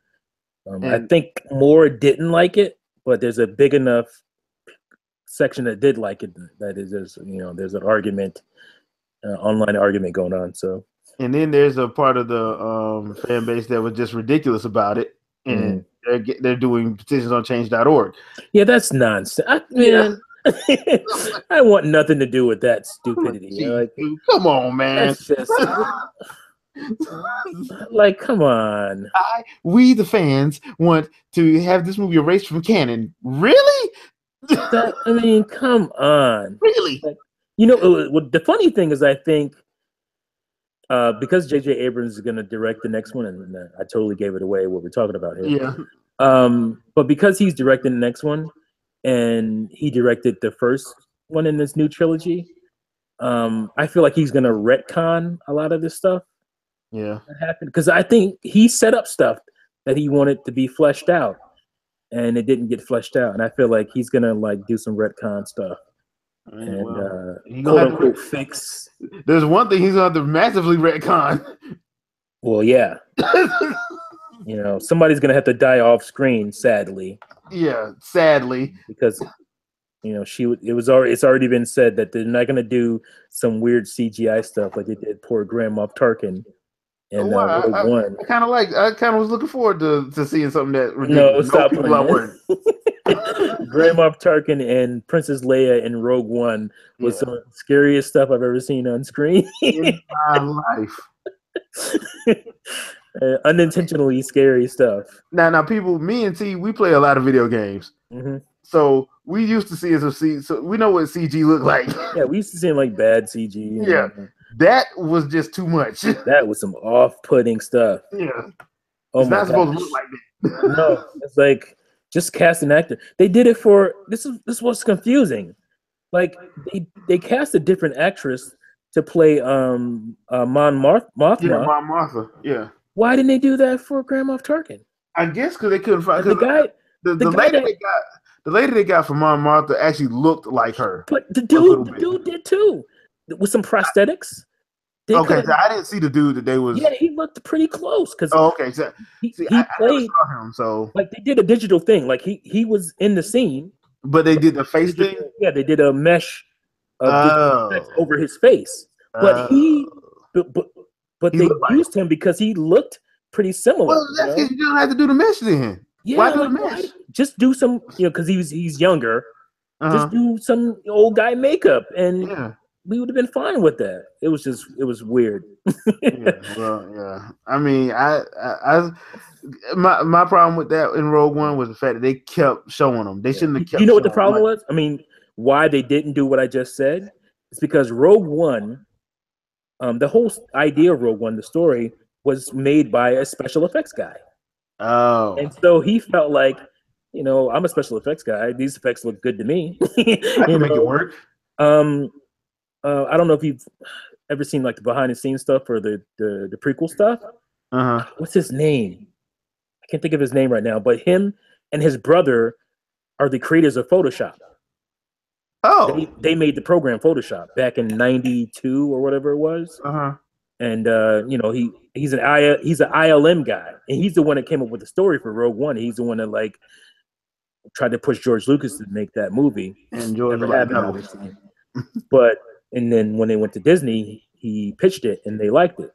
I think more didn't like it, but there's a big enough section that did like it. That is, there's an argument, online argument going on. So. And then there's a part of the fan base that was just ridiculous about it, and they're doing petitions on change.org. Yeah, that's nonsense. I want nothing to do with that stupidity. Dude, come on, man. That's just like, come on. We the fans want to have this movie erased from canon. Really? Come on. Really? Like, the funny thing is, I think. Because J.J. Abrams is going to direct the next one, and I totally gave it away what we're talking about here. Yeah. But because he's directing the next one, and he directed the first one in this new trilogy, I feel like he's going to retcon a lot of this stuff. Yeah. That happened because I think he set up stuff that he wanted to be fleshed out, and it didn't get fleshed out. And I feel like he's going to like do some retcon stuff. And quote unquote fix. There's one thing he's gonna have to massively retcon. Well, yeah. Somebody's gonna have to die off screen, sadly. Yeah, sadly. Because it's already been said that they're not gonna do some weird CGI stuff like they did poor Grand Moff Tarkin in Rogue One. I kind of was looking forward to seeing something that stop playing. Grand Moff Tarkin and Princess Leia in Rogue One was some of the scariest stuff I've ever seen on screen in my life. Unintentionally scary stuff. Now, people, me and T, we play a lot of video games, so we used to see so we know what CG looked like. Yeah, we used to see like bad CG. Yeah, that was just too much. That was some off-putting stuff. Yeah, it's not supposed to look like that. No, it's like. Just cast an actor. They did it for this was confusing. Like they cast a different actress to play Mon Mothma. Yeah, Mon Mothma. Yeah. Why didn't they do that for Grand Moff Tarkin? I guess because they couldn't find the guy. The lady they got for Mon Mothma actually looked like her. But the dude did too, with some prosthetics. So I didn't see the dude that they was. Yeah, he looked pretty close because. Oh, okay. So, he played. I never saw him, so like they did a digital thing. Like he was in the scene. But they did the face thing. Yeah, they did a mesh over his face. But but they used him because he looked pretty similar. Well, that's because you don't have to do the mesh then. Yeah, why do the mesh? Just do some, because he's younger. Just do some old guy makeup and. We would have been fine with that. It was weird. Yeah. I mean, my problem with that in Rogue One was the fact that they kept showing them. They shouldn't have kept. You know what the problem was? I mean, why they didn't do what I just said? It's because Rogue One, the whole idea of Rogue One, the story, was made by a special effects guy. Oh, And so he felt like, I'm a special effects guy. These effects look good to me. I can make it work. Um, I don't know if you've ever seen like the behind the scenes stuff or the prequel stuff. Uh-huh. What's his name? I can't think of his name right now, but him and his brother are the creators of Photoshop. Oh. They made the program Photoshop back in '92 or whatever it was. Uh-huh. And he's an ILM guy, and he's the one that came up with the story for Rogue One. He's the one that like tried to push George Lucas to make that movie. And George never happened, obviously. But and then when they went to Disney, he pitched it, and they liked it.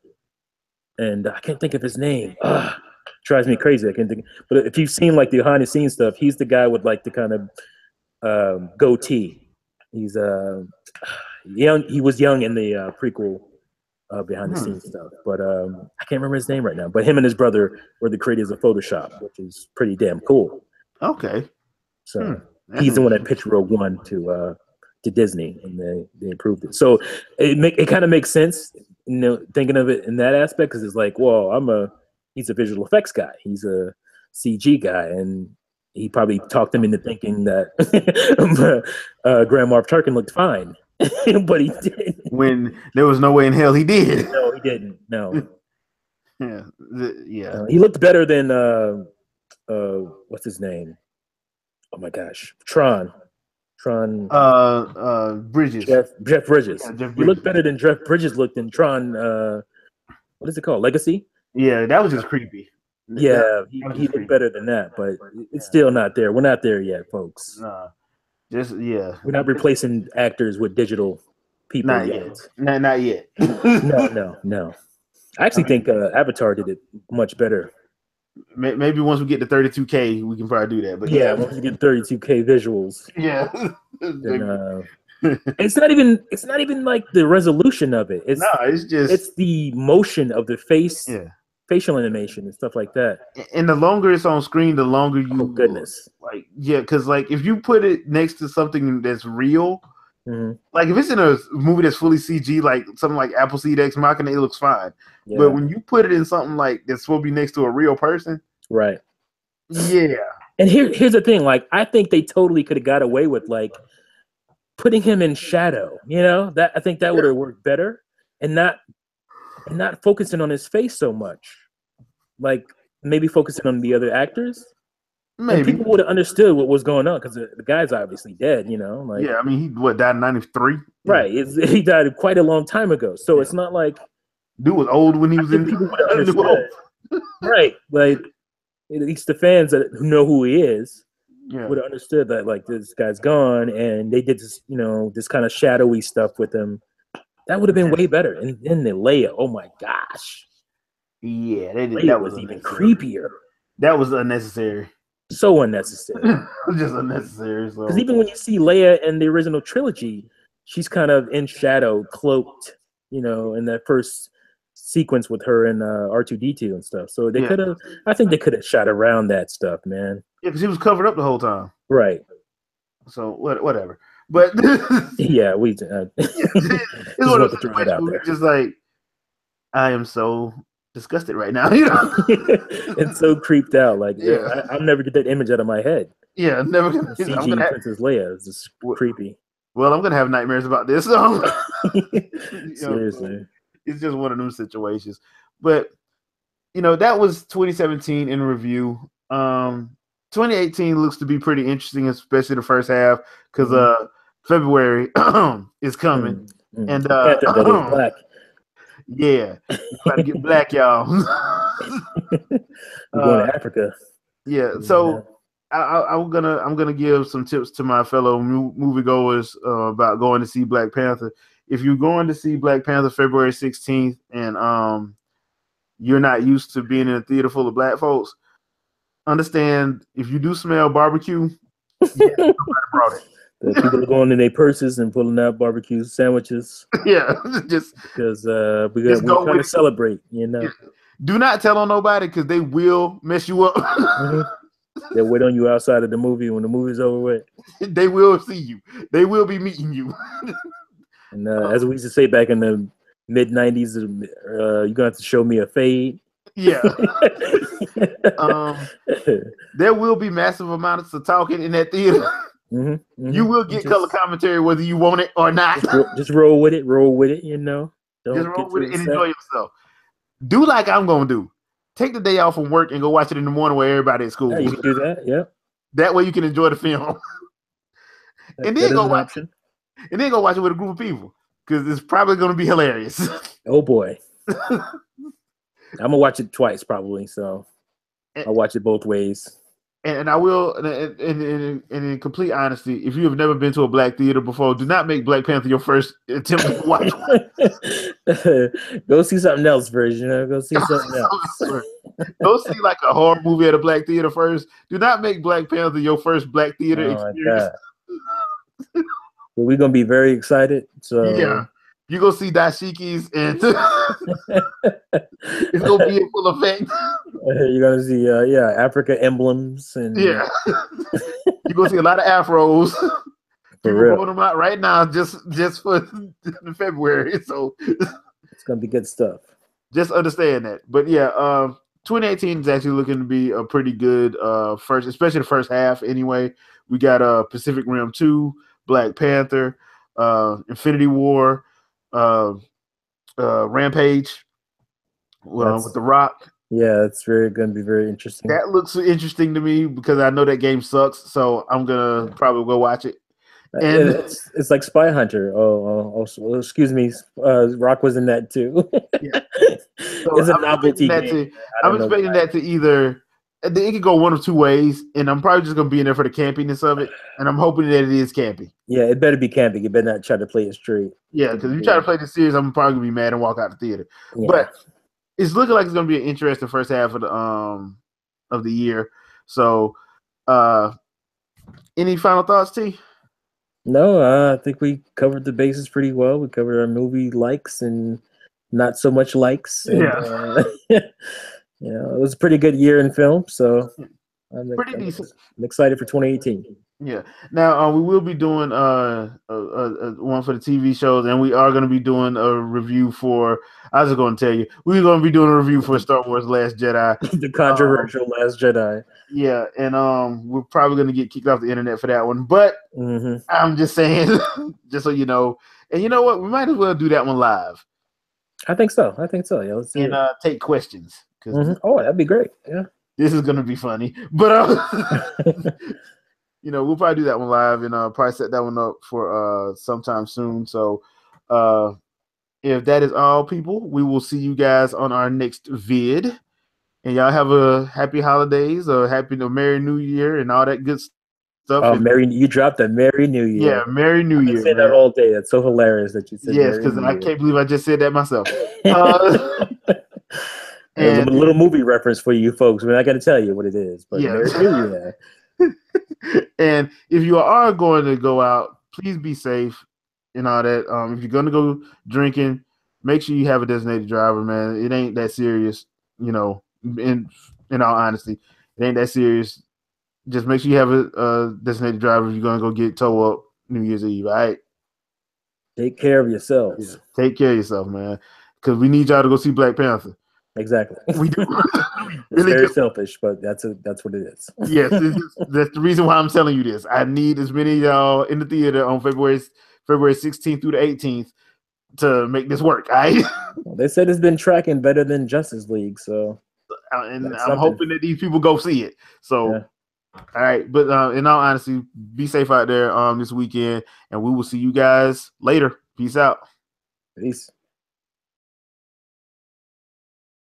And I can't think of his name. Drives me crazy. I can't think. But if you've seen like the behind the scenes stuff, he's the guy with like the kind of goatee. He's young. He was young in the prequel behind the scenes stuff, but I can't remember his name right now. But him and his brother were the creators of Photoshop, which is pretty damn cool. Okay. So he's the one that pitched Rogue One to Disney, and they approved it. So it kind of makes sense, thinking of it in that aspect, because it's like, well, he's a visual effects guy, he's a CG guy, and he probably talked him into thinking that Grand Moff Tarkin looked fine, but he didn't. When there was no way in hell he did. No, he didn't. No. Yeah. He looked better than what's his name? Oh my gosh, Tron. Bridges. Jeff Bridges. Yeah, Jeff Bridges. He looked better than Jeff Bridges looked in Tron. What is it called? Legacy. Yeah, that was just creepy. Yeah, he looked better than that, but it's still not there. We're not there yet, folks. We're not replacing actors with digital people not yet. Not yet. No. I actually think Avatar did it much better. Maybe once we get to 32K, we can probably do that. But yeah, once we get 32K visuals. Yeah. Then, it's not even like the resolution of it. It's the motion of the face. Yeah. Facial animation and stuff like that. And the longer it's on screen, the longer you. Oh goodness! Because like if you put it next to something that's real, like if it's in a movie that's fully CG, like something like Appleseed Ex Machina, it looks fine. Yeah. But when you put it in something like that's supposed to be next to a real person, right? Yeah. And here's the thing: like I think they totally could have got away with like putting him in shadow. That I think that would have worked better, and not focusing on his face so much, like maybe focusing on the other actors. Maybe and people would have understood what was going on because the guy's obviously dead. Like I mean, he died in '93, right? He died quite a long time ago, so it's not like dude was old when he was in. People would have understood, right? Like at least the fans who know who he is would have understood that like this guy's gone, and they did this, this kind of shadowy stuff with him. That would have been way better. And then the Leia, oh my gosh. Yeah, that was even creepier. That was unnecessary. So unnecessary. Just unnecessary. Because even when you see Leia in the original trilogy, she's kind of in shadow, cloaked, in that first sequence with her and R2-D2 and stuff. So they could have, I think they could have shot around that stuff, man. Yeah, because he was covered up the whole time. Right. So whatever. But yeah, it's one of the just like I am so disgusted right now, and so creeped out. Like I'll never get that image out of my head. Yeah, never. CG Princess Leia is just creepy. Well, I'm gonna have nightmares about this. So seriously, it's just one of those situations. But that was 2017 in review. 2018 looks to be pretty interesting, especially the first half, because February is coming, and black. Yeah, trying to get black, y'all. We're going to Africa. Yeah, so I'm gonna give some tips to my fellow moviegoers about going to see Black Panther. If you're going to see Black Panther February 16th, and you're not used to being in a theater full of black folks, understand if you do smell barbecue, somebody brought it. The people are going in their purses and pulling out barbecue sandwiches. Yeah, just because we're trying to celebrate. Do not tell on nobody because they will mess you up. They'll wait on you outside of the movie when the movie's over with. They will see you. They will be meeting you. And as we used to say back in the mid-'90s, you're gonna have to show me a fade. Yeah. There will be massive amounts of talking in that theater. You will get color commentary whether you want it or not. Just roll with it. Roll with it. You know. Just roll with it and enjoy yourself. Do like I'm gonna do. Take the day off from work and go watch it in the morning where everybody at school. Yeah, you can do that. Yeah. That way you can enjoy the film. And then go watch it. And then go watch it with a group of people because it's probably going to be hilarious. Oh boy. I'm gonna watch it twice probably, so I'll watch it both ways. And I will, and in complete honesty, if you have never been to a black theater before, do not make Black Panther your first attempt to watch one. Go see something else first, you know. Go see something else. Go see like a horror movie at a black theater first. Do not make Black Panther your first black theater experience. Well, we're gonna be very excited. So yeah. You go see dashikis and it's gonna be in full effect. You're gonna see Africa emblems and you're gonna see a lot of afros. For real. Rolling them out right now just for February. So it's gonna be good stuff. Just understand that. But yeah, 2018 is actually looking to be a pretty good first, especially the first half. Anyway, we got Pacific Rim 2, Black Panther, Infinity War. Rampage with The Rock. Yeah, it's going to be very interesting. That looks interesting to me because I know that game sucks, so I'm gonna probably go watch it. And it's like Spy Hunter. Oh, excuse me. Rock was in that too. Yeah. So it's a novelty game. I'm expecting that to either it could go one of two ways, and I'm probably just gonna be in there for the campiness of it, and I'm hoping that it is campy. Yeah, it better be campy. You better not try to play it straight. Yeah, because if you try to play the series, I'm probably gonna be mad and walk out the theater. Yeah. But it's looking like it's gonna be an interesting first half of the year. So, any final thoughts, T? No, I think we covered the bases pretty well. We covered our movie likes and not so much likes. And, it was a pretty good year in film, so I'm excited for 2018. Yeah. Now we will be doing one for the TV shows, and we are going to be doing a review for. I was going to tell you we're going to be doing a review for Star Wars: Last Jedi, the controversial Last Jedi. Yeah, and we're probably going to get kicked off the internet for that one, but I'm just saying, just so you know. And you know what? We might as well do that one live. I think so. Yeah, let's see. And take questions. Oh, that'd be great. Yeah, this is gonna be funny, but we'll probably do that one live and probably set that one up for sometime soon. So, if that is all, people, we will see you guys on our next vid, and y'all have a happy holidays, or Merry New Year, and all that good stuff. Oh, you dropped a Merry New Year. Yeah, Merry New Year. Say that all day. That's so hilarious that you said. Yes, because I can't believe I just said that myself. And a little movie reference for you folks. We're not going to tell you what it is, but Merry New Year. And if you are going to go out, please be safe and all that. If you're going to go drinking, make sure you have a designated driver, man. It ain't that serious, in all honesty. It ain't that serious. Just make sure you have a designated driver if you're going to go get toe up New Year's Eve, all right? Take care of yourselves. Yeah, take care of yourself, man, because we need y'all to go see Black Panther. Exactly. We do. It's very selfish, but that's what it is. Yes, that's the reason why I'm telling you this. I need as many of y'all in the theater on February 16th through the 18th to make this work. All right? Well, they said it's been tracking better than Justice League, so and I'm hoping that these people go see it. So, all right. But in all honesty, be safe out there this weekend, and we will see you guys later. Peace out. Peace.